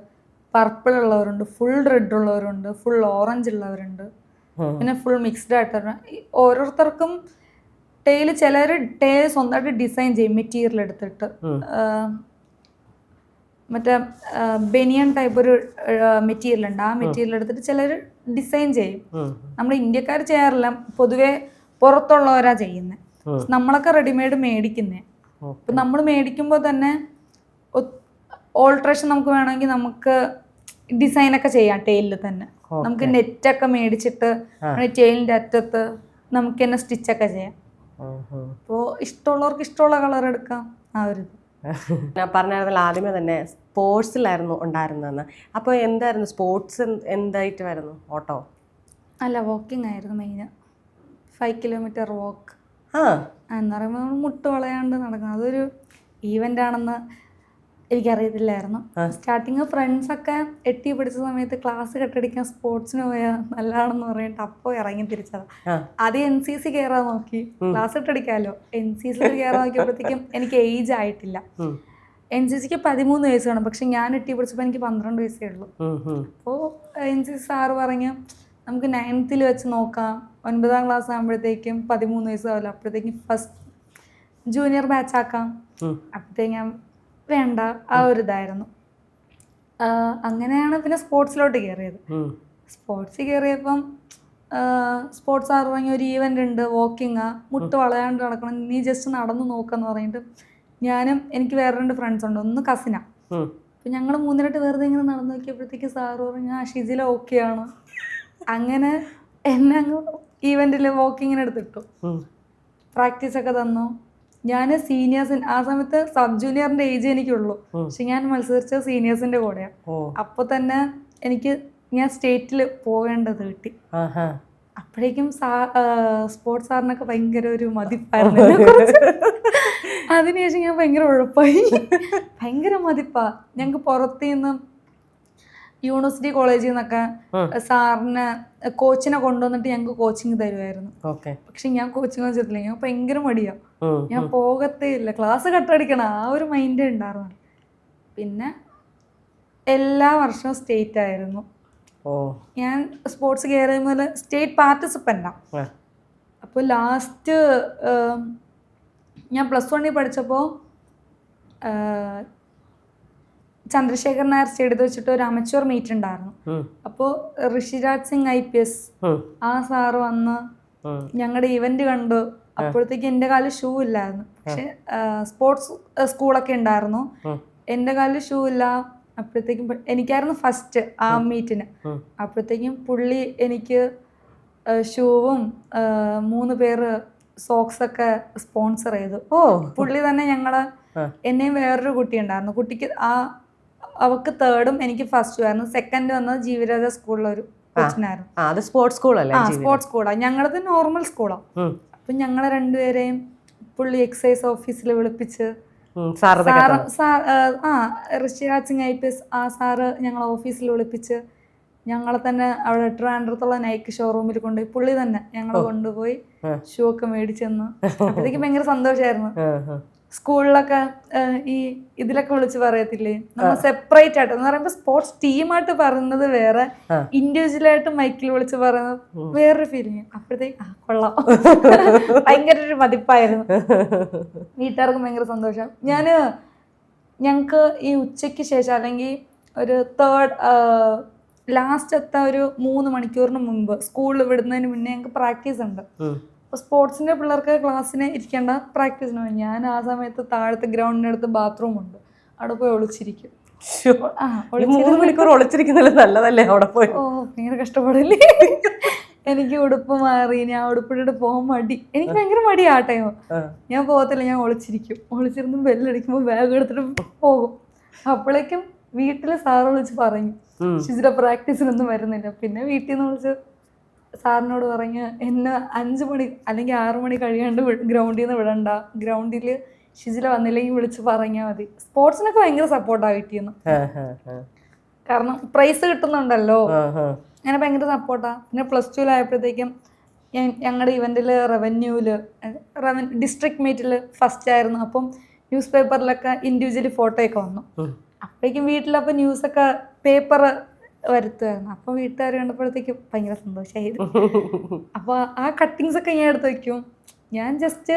പർപ്പിൾ ഉള്ളവരുണ്ട്, ഫുൾ റെഡ് ഉള്ളവരുണ്ട്, ഫുൾ ഓറഞ്ച് ഉള്ളവരുണ്ട്, പിന്നെ ഫുൾ മിക്സ്ഡ് ആയിട്ട്. ഓരോരുത്തർക്കും ടെയിൽ ചിലർ ടെയിൽ സ്വന്തമായിട്ട് ഡിസൈൻ ചെയ്യും മെറ്റീരിയൽ എടുത്തിട്ട്. മറ്റേ ബനിയൻ ടൈപ്പ് ഒരു മെറ്റീരിയൽ ഉണ്ട്, ആ മെറ്റീരിയൽ എടുത്തിട്ട് ചിലർ ഡിസൈൻ ചെയ്യും. നമ്മൾ ഇന്ത്യക്കാർ ചെയ്യാറില്ല, പൊതുവെ പുറത്തുള്ളവരാ ചെയ്യുന്നത്. നമ്മളൊക്കെ റെഡിമെയ്ഡ് മേടിക്കുന്നേ. അപ്പം നമ്മൾ മേടിക്കുമ്പോൾ തന്നെ ഓൾട്രേഷൻ നമുക്ക് വേണമെങ്കിൽ നമുക്ക് ഡിസൈനൊക്കെ ചെയ്യാം ടെയിലിൽ തന്നെ. നമുക്ക് നെറ്റൊക്കെ മേടിച്ചിട്ട് ടെയിലിൻ്റെ അറ്റത്ത് നമുക്ക് തന്നെ സ്റ്റിച്ചൊക്കെ ചെയ്യാം. അപ്പോൾ ഇഷ്ടമുള്ളവർക്ക് ഇഷ്ടമുള്ള കളർ എടുക്കാം. ആ ഒരു ഞാൻ പറഞ്ഞായിരുന്നല്ലോ ആദ്യമേ തന്നെ സ്പോർട്സിലായിരുന്നു ഉണ്ടായിരുന്നതെന്ന്. അപ്പോൾ എന്തായിരുന്നു സ്പോർട്സ്, എന്തായിട്ട് വരുന്നു? ഓട്ടോ അല്ല, വാക്കിംഗ് ആയിരുന്നു മെയിന്. 5 കിലോമീറ്റർ വാക്ക് എന്ന് പറയുമ്പോൾ നമ്മൾ മുട്ട് വളയാണ്ട് നടക്കുന്നത്. അതൊരു ഈവൻ്റ് ആണെന്ന് എനിക്കറിയത്തില്ലായിരുന്നു. സ്റ്റാർട്ടിങ് ഫ്രണ്ട്സൊക്കെ എട്ടി പഠിച്ച സമയത്ത് ക്ലാസ് കെട്ടടിക്കാൻ സ്പോർട്സിന് പോയാൽ നല്ലതാണെന്ന് പറഞ്ഞിട്ട് അപ്പോൾ ഇറങ്ങി തിരിച്ചതാണ്. ആദ്യം NCC കയറാൻ നോക്കി, ക്ലാസ് കെട്ടടിക്കാമല്ലോ. NCC കയറാൻ നോക്കിയപ്പോഴത്തേക്കും എനിക്ക് ഏജ് ആയിട്ടില്ല. NCCക്ക് 13 വയസ്സ് വേണം, പക്ഷെ ഞാൻ എട്ടി പഠിച്ചപ്പോൾ എനിക്ക് 12 വയസ്സേ ഉള്ളൂ. അപ്പോൾ NCC സാറ് പറഞ്ഞ് നമുക്ക് 9th വെച്ച് നോക്കാം, 9ാം ക്ലാസ് ആകുമ്പോഴത്തേക്കും 13 വയസ്സാവില്ല, അപ്പോഴത്തേക്കും ഫസ്റ്റ് ജൂനിയർ ബാച്ച് ആക്കാം. അപ്പോഴത്തേക്കും ഞാൻ വേണ്ട, ആ ഒരു ഇതായിരുന്നു. അങ്ങനെയാണ് പിന്നെ സ്പോർട്സിലോട്ട് കയറിയത്. സ്പോർട്സിൽ കയറിയപ്പം സ്പോർട്സ് സാർ പറഞ്ഞ ഒരു ഈവൻ്റ് ഉണ്ട്, വാക്കിങ്ങാ, മുട്ട് വളയാണ്ട് നടക്കണം, നീ ജസ്റ്റ് നടന്നു നോക്കാന്ന് പറഞ്ഞിട്ട് ഞാനും എനിക്ക് വേറെ 2 ഫ്രണ്ട്സ് ഉണ്ട്, ഒന്ന് കസിനാ. അപ്പം ഞങ്ങൾ 3 വെറുതെ ഇങ്ങനെ നടന്നു നോക്കിയപ്പോഴത്തേക്ക് സാറ് പറഞ്ഞു ഷിജില ഓക്കെയാണ്. അങ്ങനെ എന്നെ അങ്ങ് ഈവൻറ്റിൽ വാക്കിങ്ങിന് എടുത്തിട്ടു. പ്രാക്ടീസൊക്കെ തന്നു. ഞാൻ സീനിയേഴ്സിന് ആ സമയത്ത് സബ് ജൂനിയറിൻ്റെ ഏജ് എനിക്കുള്ളൂ, പക്ഷെ ഞാൻ മത്സരിച്ച സീനിയേഴ്സിൻ്റെ കൂടെയാണ്. അപ്പോൾ തന്നെ ഞാൻ സ്റ്റേറ്റിൽ പോകേണ്ടത് കിട്ടി. അപ്പോഴേക്കും സ്പോർട്സ് സാറിനൊക്കെ ഭയങ്കര ഒരു മതിപ്പായിരുന്നു. അതിനുശേഷം ഞാൻ ഭയങ്കര ഉഴപ്പായി, ഭയങ്കര മതിപ്പാ. ഞങ്ങൾക്ക് പുറത്തു നിന്ന് യൂണിവേഴ്സിറ്റി കോളേജിൽ നിന്നൊക്കെ സാറിന് കോച്ചിനെ കൊണ്ടുവന്നിട്ട് ഞങ്ങൾക്ക് കോച്ചിങ് തരുമായിരുന്നു. പക്ഷെ ഞാൻ കോച്ചിങ് വെച്ചിട്ടില്ല, ഞാൻ ഭയങ്കര മടിയാ, ഞാൻ പോകത്തേ ഇല്ല, ക്ലാസ് കട്ടടിക്കണം, ആ ഒരു മൈൻഡേ ഉണ്ടായിരുന്നു. പിന്നെ എല്ലാ വർഷവും സ്റ്റേറ്റ് ആയിരുന്നു. ഞാൻ സ്പോർട്സ് കയറിയ സ്റ്റേറ്റ് പാർട്ടിസിപ്പൻ്റാണ്. അപ്പോൾ ലാസ്റ്റ് ഞാൻ +1 പഠിച്ചപ്പോൾ ചന്ദ്രശേഖർ നായർ സ്റ്റേഡിയത്തിൽ വെച്ചിട്ട് ഒരു അമച്വർ മീറ്റ് ഉണ്ടായിരുന്നു. അപ്പോൾ ഋഷിരാജ് സിംഗ് IPS ആ സാറ് വന്ന് ഞങ്ങളുടെ ഇവന്റ് കണ്ടു. അപ്പോഴത്തേക്ക് എൻ്റെ കാലിൽ ഷൂ ഇല്ലായിരുന്നു, പക്ഷെ സ്പോർട്സ് സ്കൂളൊക്കെ ഉണ്ടായിരുന്നു. എൻ്റെ കാലിൽ ഷൂ ഇല്ല. അപ്പോഴത്തേക്കും എനിക്കായിരുന്നു ഫസ്റ്റ് ആ മീറ്റിന്. അപ്പോഴത്തേക്കും പുള്ളി എനിക്ക് ഷൂവും 3 പേര് സോക്സൊക്കെ സ്പോൺസർ ചെയ്തു. പുള്ളി തന്നെ എന്നെയും വേറൊരു കുട്ടി ഉണ്ടായിരുന്നു. കുട്ടിക്ക് അവക്ക് 3rd എനിക്ക് 1st ആയിരുന്നു. 2nd വന്നത് ജീവിരാജ സ്കൂളിലൊരു കൊച്ചിനായിരുന്നു. സ്പോർട്സ് സ്കൂളല്ലേ? സ്പോർട്സ് സ്കൂളാണ്. ഞങ്ങളത് നോർമൽ സ്കൂളാണ്. അപ്പം ഞങ്ങളെ 2 പേരെയും പുള്ളി എക്സൈസ് ഓഫീസിൽ വിളിപ്പിച്ച് ഋഷിരാജ് സിംഗ് IPS ആ സാറ് ഞങ്ങളെ ഓഫീസിൽ വിളിപ്പിച്ച് ഞങ്ങളെ തന്നെ അവിടെ ട്രിവാൻഡ്രത്തുള്ള നൈക്ക് ഷോറൂമിൽ കൊണ്ടുപോയി പുള്ളി തന്നെ ഞങ്ങളെ കൊണ്ടുപോയി ഷൂ ഒക്കെ മേടിച്ചെന്ന്. അപ്പോഴത്തേക്ക് ഭയങ്കര സന്തോഷമായിരുന്നു. സ്കൂളിലൊക്കെ ഈ ഇതിലൊക്കെ വിളിച്ച് പറയത്തില്ലേ, നമ്മൾ സെപ്പറേറ്റ് ആയിട്ട് എന്ന് പറയുമ്പോൾ സ്പോർട്സ് ടീമായിട്ട് പറയുന്നത് വേറെ, ഇൻഡിവിജ്വലായിട്ട് മൈക്കിൽ വിളിച്ച് പറയുന്നത് വേറൊരു ഫീലിങ്. അപ്പോഴത്തേക്ക് കൊള്ളാം, ഭയങ്കര ഒരു മതിപ്പായിരുന്നു. വീട്ടുകാർക്കും ഭയങ്കര സന്തോഷം. ഞങ്ങൾക്ക് ഈ ഉച്ചയ്ക്ക് ശേഷം അല്ലെങ്കിൽ ഒരു ലാസ്റ്റത്തെ ഒരു 3 മണിക്കൂറിന് മുമ്പ് സ്കൂളിൽ വിടുന്നതിന് മുന്നേ ഞങ്ങൾക്ക് പ്രാക്ടീസ് ഉണ്ട്. അപ്പോൾ സ്പോർട്സിൻ്റെ പിള്ളേർക്ക് ക്ലാസ്സിന് ഇരിക്കേണ്ട പ്രാക്ടീസിന് പോയി. ഞാൻ ആ സമയത്ത് താഴത്തെ ഗ്രൗണ്ടിനടുത്ത് ബാത്റൂം ഉണ്ട്, അവിടെ പോയി ഒളിച്ചിരിക്കും. 3 മണിക്കൂർ ഒളിച്ചിരിക്കുന്നല്ലേ നല്ലതല്ലേ? അവിടെ പോയി ഭയങ്കര കഷ്ടപ്പെടില്ലേ. എനിക്ക് ഉടുപ്പ് മാറി, ഞാൻ ഉടുപ്പിട്ടിട്ട് പോകാൻ മടി, എനിക്ക് ഭയങ്കര മടിയാ ആ ടൈം. ഞാൻ പോകത്തില്ല, ഞാൻ ഒളിച്ചിരുന്ന് ബെല്ലടിക്കുമ്പോൾ ബാഗ് എടുത്തിട്ട് പോകും. അപ്പോഴേക്കും വീട്ടിൽ സാറ് വിളിച്ച് പറഞ്ഞു ഷിജില പ്രാക്ടീസിനൊന്നും വരുന്നില്ല. പിന്നെ വീട്ടിൽ നിന്ന് വിളിച്ച് സാറിനോട് പറഞ്ഞ് എന്നെ 5 മണി അല്ലെങ്കിൽ 6 മണി കഴിയാണ്ട് ഗ്രൗണ്ടിൽ നിന്ന് വിടണ്ട, ഗ്രൗണ്ടിൽ ഷിജില വന്നില്ലെങ്കിൽ വിളിച്ച് പറഞ്ഞാൽ മതി. സ്പോർട്സിനൊക്കെ ഭയങ്കര സപ്പോർട്ടാണ് വീട്ടിൽ നിന്ന്, കാരണം പ്രൈസ് കിട്ടുന്നുണ്ടല്ലോ, അങ്ങനെ ഭയങ്കര സപ്പോർട്ടാണ്. പിന്നെ +2 ഞങ്ങളുടെ ഇവൻറ്റിൽ ഡിസ്ട്രിക്ട് മീറ്റിൽ ഫസ്റ്റ് ആയിരുന്നു. അപ്പം ന്യൂസ് പേപ്പറിലൊക്കെ ഇൻഡിവിജ്വലി ഫോട്ടോയൊക്കെ വന്നു. അപ്പോഴേക്കും വീട്ടിലപ്പോൾ ന്യൂസൊക്കെ പേപ്പർ വരുത്തുമായിരുന്നു. അപ്പോൾ വീട്ടുകാർ കണ്ടപ്പോഴത്തേക്കും ഭയങ്കര സന്തോഷമായിരുന്നു. അപ്പോൾ ആ കട്ടിങ്സ് ഒക്കെ ഞാൻ എടുത്ത് വയ്ക്കും. ഞാൻ ജസ്റ്റ്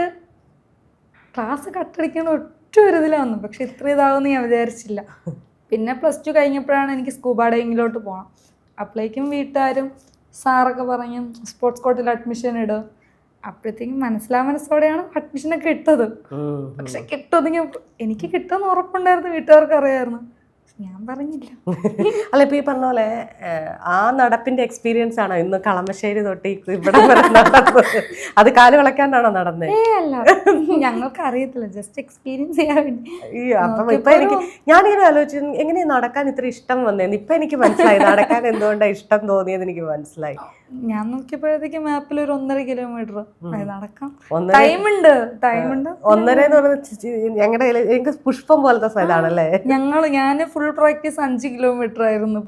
ക്ലാസ് കട്ടടിക്കുന്ന ഒറ്റ ഒരു ഇതിലാണ് വന്നു. പക്ഷെ ഇത്ര ഇതാവുമെന്ന് ഞാൻ വിചാരിച്ചില്ല. പിന്നെ +2 കഴിഞ്ഞപ്പോഴാണ് എനിക്ക് സ്കൂബ ഡൈവിങ്ങിലോട്ട് പോകണം. അപ്പോഴേക്കും വീട്ടുകാരും സാറൊക്കെ പറഞ്ഞു സ്പോർട്സ് കോട്ടിൽ അഡ്മിഷൻ ഇടും. അപ്പോഴത്തേക്കും മനസ്സോടെയാണ് അഡ്മിഷനൊക്കെ ഇട്ടത്. പക്ഷെ കിട്ടുമെന്ന് എനിക്ക് കിട്ടുമെന്ന് ഉറപ്പുണ്ടായിരുന്നു, വീട്ടുകാർക്ക് അറിയാമായിരുന്നു. ഞാൻ പറഞ്ഞില്ല. അല്ല, ഇപ്പൊ ഈ പറഞ്ഞ പോലെ ആ നടപ്പിന്റെ എക്സ്പീരിയൻസ് ആണോ ഇന്ന് കളമശ്ശേരി തൊട്ട് ഇവിടെ വരെ നടന്നത്? അത് കാല് വിളക്കാണ്ടാണോ നടന്നത്? അല്ല, ഞങ്ങൾക്ക് അറിയത്തില്ല, ജസ്റ്റ് എക്സ്പീരിയൻസ് ചെയ്യാൻ വേണ്ടി. അപ്പം ഇപ്പൊ എനിക്ക് ഞാനിങ്ങനെ ആലോചിച്ചു എങ്ങനെയാ നടക്കാൻ ഇത്ര ഇഷ്ടം വന്നേന്ന്. ഇപ്പൊ എനിക്ക് മനസ്സിലായി നടക്കാൻ എന്തുകൊണ്ടാണ് ഇഷ്ടം തോന്നിയത്. എനിക്ക് മനസ്സിലായി. ഞാൻ നോക്കിയപ്പോഴത്തേക്ക് മാപ്പിൽ ഒരു 1.5 കിലോമീറ്റർ നടക്കാം. ടൈമുണ്ട് 1.5 എന്ന് പറയുന്നത് ഞങ്ങളുടെ എനിക്ക് പുഷ്പം പോലത്തെ സ്ഥലമാണല്ലേ. ഞാൻ ഫുൾ പ്രാക്ടീസ് 5 കിലോമീറ്റർ ആയിരുന്നു.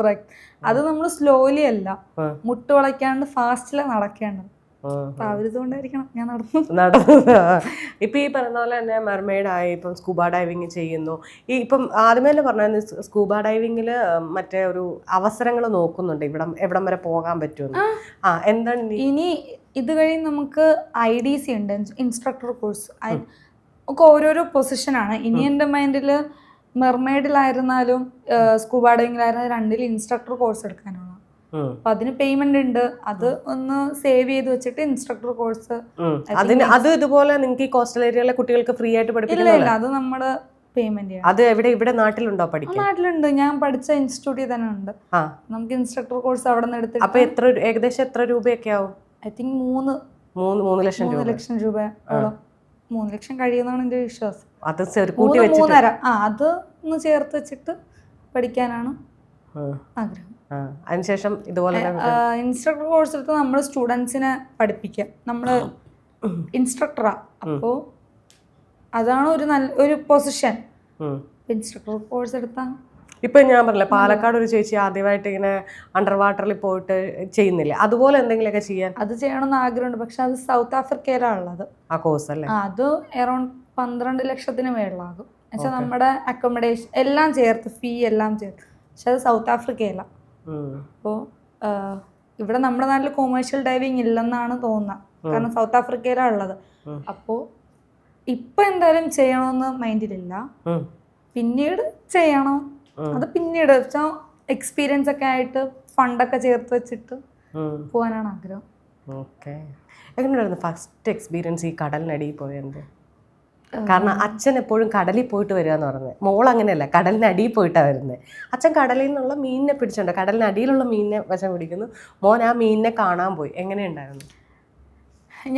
അത് നമ്മൾ സ്ലോലി അല്ല, മുട്ട് വളയ്ക്കാണ്ട് ഫാസ്റ്റിലാ നടക്കേണ്ടത്. അപ്പൊ അവരിതുകൊണ്ടായിരിക്കണം ഞാൻ നടന്നു. ഇപ്പൊ ഈ പറഞ്ഞ പോലെ തന്നെ മെർമെയ്ഡ് ആയി, ഇപ്പം സ്കൂബ ഡൈവിങ് ചെയ്യുന്നു. ഈ ഇപ്പം ആദ്യമേ പറഞ്ഞ സ്കൂബ ഡൈവിങ്ങില് മറ്റേ ഒരു അവസരങ്ങൾ നോക്കുന്നുണ്ട്, എവിടം വരെ പോകാൻ പറ്റുമെന്ന്. എന്താണ് ഇനി ഇത് കഴിഞ്ഞ് നമുക്ക് IDC ഉണ്ട്, ഇൻസ്ട്രക്ടർ കോഴ്സ്. ഒക്കെ ഓരോരോ പൊസിഷനാണ്. ഇനി എൻ്റെ മൈൻഡിൽ മെർമെയ്ഡിലായിരുന്നാലും സ്കൂബ ഡൈവിങ്ങിലായിരുന്നാലും രണ്ടിൽ ഇൻസ്ട്രക്ടർ കോഴ്സ് എടുക്കാനുള്ള. അപ്പൊ അതിന് പേയ്മെന്റ് ഉണ്ട്. അത് ഒന്ന് സേവ് ചെയ്ത് വെച്ചിട്ട് ഇൻസ്ട്രക്ടർ കോഴ്സ്. അത് ഇതുപോലെ നിങ്ങൾക്ക് ഈ കോസ്റ്റൽ ഏരിയയിലെ കുട്ടികൾക്ക് ഫ്രീ ആയിട്ട് പഠിപ്പിക്കില്ല? ഇല്ല, അത് നമ്മുടെ പേയ്മെന്റ് ചെയ്യണം. അത് ഇവിടെ നാട്ടിലുണ്ടോ പഠിക്കാൻ? നാട്ടിലുണ്ട്, ഞാൻ പഠിച്ച ഇൻസ്റ്റിറ്റ്യൂട്ടിൽ തന്നെ ഉണ്ട്. നമുക്ക് ഇൻസ്ട്രക്ടർ കോഴ്സ് അവിടെ നിന്ന് എടുത്തിട്ട്. അപ്പൊ ഏകദേശം എത്ര രൂപയൊക്കെ ആവും? ഐ തിങ്ക് 3 ലക്ഷം രൂപ. 3 ലക്ഷം കഴിയുമെന്നാണ് എന്റെ വിശ്വാസം. അത് 3.5 അത് ഒന്ന് ചേർത്ത് വെച്ചിട്ട് പഠിക്കാനാണ് ആഗ്രഹം. അതിനുശേഷം ഇതുപോലെ ഇൻസ്ട്രക്ടർ കോഴ്സ് എടുത്ത് നമ്മൾ സ്റ്റുഡൻസിനെ പഠിപ്പിക്കാം. നമ്മൾ ഇൻസ്ട്രക്ടറാ, അപ്പോൾ അതാണ് ഒരു പൊസിഷൻ. ഇൻസ്ട്രക്ടർ കോഴ്സ് എടുത്താൽ ഇപ്പൊ ഞാൻ പറഞ്ഞില്ല, പാലക്കാട് ഒരു ചേച്ചി ആദ്യമായിട്ട് ഇങ്ങനെ അണ്ടർ വാട്ടറിൽ പോയിട്ട് ചെയ്യുന്നില്ലേ, അതുപോലെ എന്തെങ്കിലുമൊക്കെ ചെയ്യാൻ അത് ചെയ്യണമെന്ന് ആഗ്രഹമുണ്ട്. പക്ഷെ അത് സൗത്ത് ആഫ്രിക്കയിലാണ് ഉള്ളത് ആ കോഴ്സ് അല്ലേ. അത് അറൗണ്ട് 12 ലക്ഷത്തിന് മേളിലാകും. എന്നുവെച്ചാൽ നമ്മുടെ അക്കോമഡേഷൻ എല്ലാം ചേർത്ത്, ഫീ എല്ലാം ചേർത്ത്. പക്ഷെ അത് സൗത്ത് ആഫ്രിക്കയിലാണ്. അപ്പോൾ ഇവിടെ നമ്മുടെ നാട്ടിൽ കൊമേഴ്ഷ്യൽ ഡൈവിങ് ഇല്ലെന്നാണ് തോന്നുന്നത്, കാരണം സൗത്ത് ആഫ്രിക്കയിലാണ് ഉള്ളത്. അപ്പോൾ ഇപ്പം എന്തായാലും ചെയ്യണമെന്ന് മൈൻഡിലില്ല, പിന്നീട് ചെയ്യണം. അത് പിന്നീട് എക്സ്പീരിയൻസ് ഒക്കെ ആയിട്ട് ഫണ്ടൊക്കെ ചേർത്ത് വെച്ചിട്ട് പോകാനാണ് ആഗ്രഹം. ഓക്കെ. എങ്ങനെയായിരുന്നു ഫസ്റ്റ് എക്സ്പീരിയൻസ് ഈ കടലിനടിയിൽ പോയത്? കാരണം അച്ഛൻ എപ്പോഴും കടലിൽ പോയിട്ട് വരിക എന്ന് പറഞ്ഞത്, മോൾ അങ്ങനെയല്ല, കടലിനടിയിൽ പോയിട്ടാണ് വരുന്നത്. അച്ഛൻ കടലിൽ നിന്നുള്ള മീനിനെ പിടിച്ചുണ്ട്, കടലിനടിയിലുള്ള മീനിനെ വശം പിടിക്കുന്നു, മോൻ ആ മീനിനെ കാണാൻ പോയി. എങ്ങനെയുണ്ടായിരുന്നു?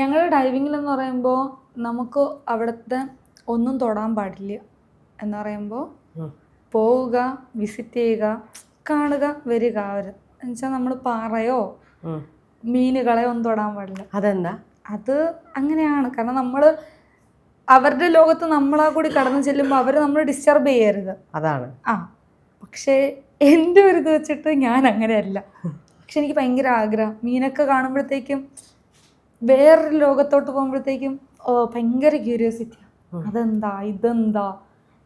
ഞങ്ങൾ ഡൈവിങ്ങിലെന്ന് പറയുമ്പോൾ നമുക്ക് അവിടുത്തെ ഒന്നും തൊടാൻ പാടില്ല. എന്ന് പറയുമ്പോൾ പോവുക, വിസിറ്റ് ചെയ്യുക, കാണുക, വരിക. എന്നുവെച്ചാൽ നമ്മൾ പാറയോ മീനുകളെയോ ഒന്നും തൊടാൻ പാടില്ല. അതെന്താ? അത് അങ്ങനെയാണ്. കാരണം നമ്മൾ അവരുടെ ലോകത്ത് നമ്മളാ കൂടി കടന്നു ചെല്ലുമ്പോൾ അവർ നമ്മൾ ഡിസ്റ്റർബ് ചെയ്യരുത്, അതാണ്. പക്ഷേ എൻ്റെ ഒരു ഇത് വെച്ചിട്ട് ഞാൻ അങ്ങനെയല്ല. പക്ഷെ എനിക്ക് ഭയങ്കര ആഗ്രഹം, മീനൊക്കെ കാണുമ്പോഴത്തേക്കും വേറൊരു ലോകത്തോട്ട് പോകുമ്പോഴത്തേക്കും ഭയങ്കര ക്യൂരിയോസിറ്റി, അതെന്താ ഇതെന്താ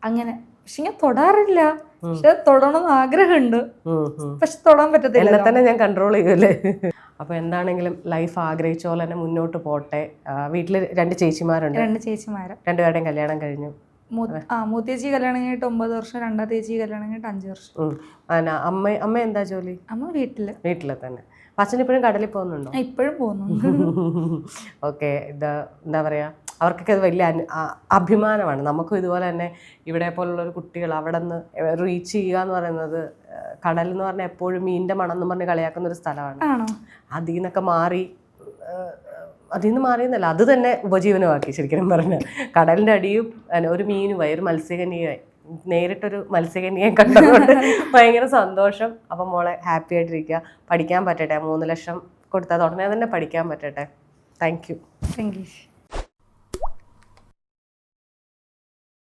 അങ്ങനെ. പക്ഷെ ഞാൻ തൊടാറില്ല, പക്ഷെ തൊടണമെന്ന് ആഗ്രഹമുണ്ട്, പക്ഷെ തൊടാൻ പറ്റത്തില്ല. എന്നെ തന്നെ ഞാൻ കൺട്രോൾ ചെയ്യുമല്ലേ. അപ്പോൾ എന്താണെങ്കിലും ലൈഫ് ആഗ്രഹിച്ച പോലെ തന്നെ മുന്നോട്ട് പോട്ടെ. വീട്ടിൽ 2 ചേച്ചിമാരുണ്ട്. 2 ചേച്ചിമാർ. രണ്ടുപേരുടെയും കല്യാണം കഴിഞ്ഞു. മൂത്തേച്ചി കല്യാണം കഴിഞ്ഞിട്ട് 9 വർഷം, രണ്ടാമത്തെ ചേച്ചി കല്യാണം കഴിഞ്ഞിട്ട് 5 വർഷം. അമ്മ എന്താ ജോലി? അമ്മ വീട്ടില് തന്നെ. അച്ഛൻ ഇപ്പോഴും കടലിൽ പോകുന്നുണ്ടോ? ഇപ്പോഴും പോകുന്നു. ഓക്കെ. എന്താ പറയുക, അവർക്കൊക്കെ അത് വലിയ അഭിമാനമാണ്. നമുക്കും ഇതുപോലെ തന്നെ ഇവിടെ പോലുള്ളൊരു കുട്ടികൾ അവിടെ നിന്ന് റീച്ച് ചെയ്യുക എന്ന് പറയുന്നത്, കടൽ എന്ന് പറഞ്ഞാൽ എപ്പോഴും മീനിൻ്റെ മണം എന്ന് പറഞ്ഞ് കളിയാക്കുന്ന ഒരു സ്ഥലമാണ്. അതിൽ നിന്നൊക്കെ അതിൽ നിന്ന് മാറിയെന്നല്ല, അത് തന്നെ ഉപജീവനമാക്കി ശരിക്കും പറഞ്ഞാൽ. കടലിൻ്റെ അടിയും ഒരു മീനുമായി, ഒരു മത്സ്യകന്യയായി, നേരിട്ടൊരു മത്സ്യകന്യയെ കണ്ടതുകൊണ്ട് ഭയങ്കര സന്തോഷം. അപ്പം മോളെ ഹാപ്പി ആയിട്ടിരിക്കുക, പഠിക്കാൻ പറ്റട്ടെ. 3 ലക്ഷം കൊടുത്താൽ ഉടനെ തന്നെ പഠിക്കാൻ പറ്റട്ടെ. Thank U.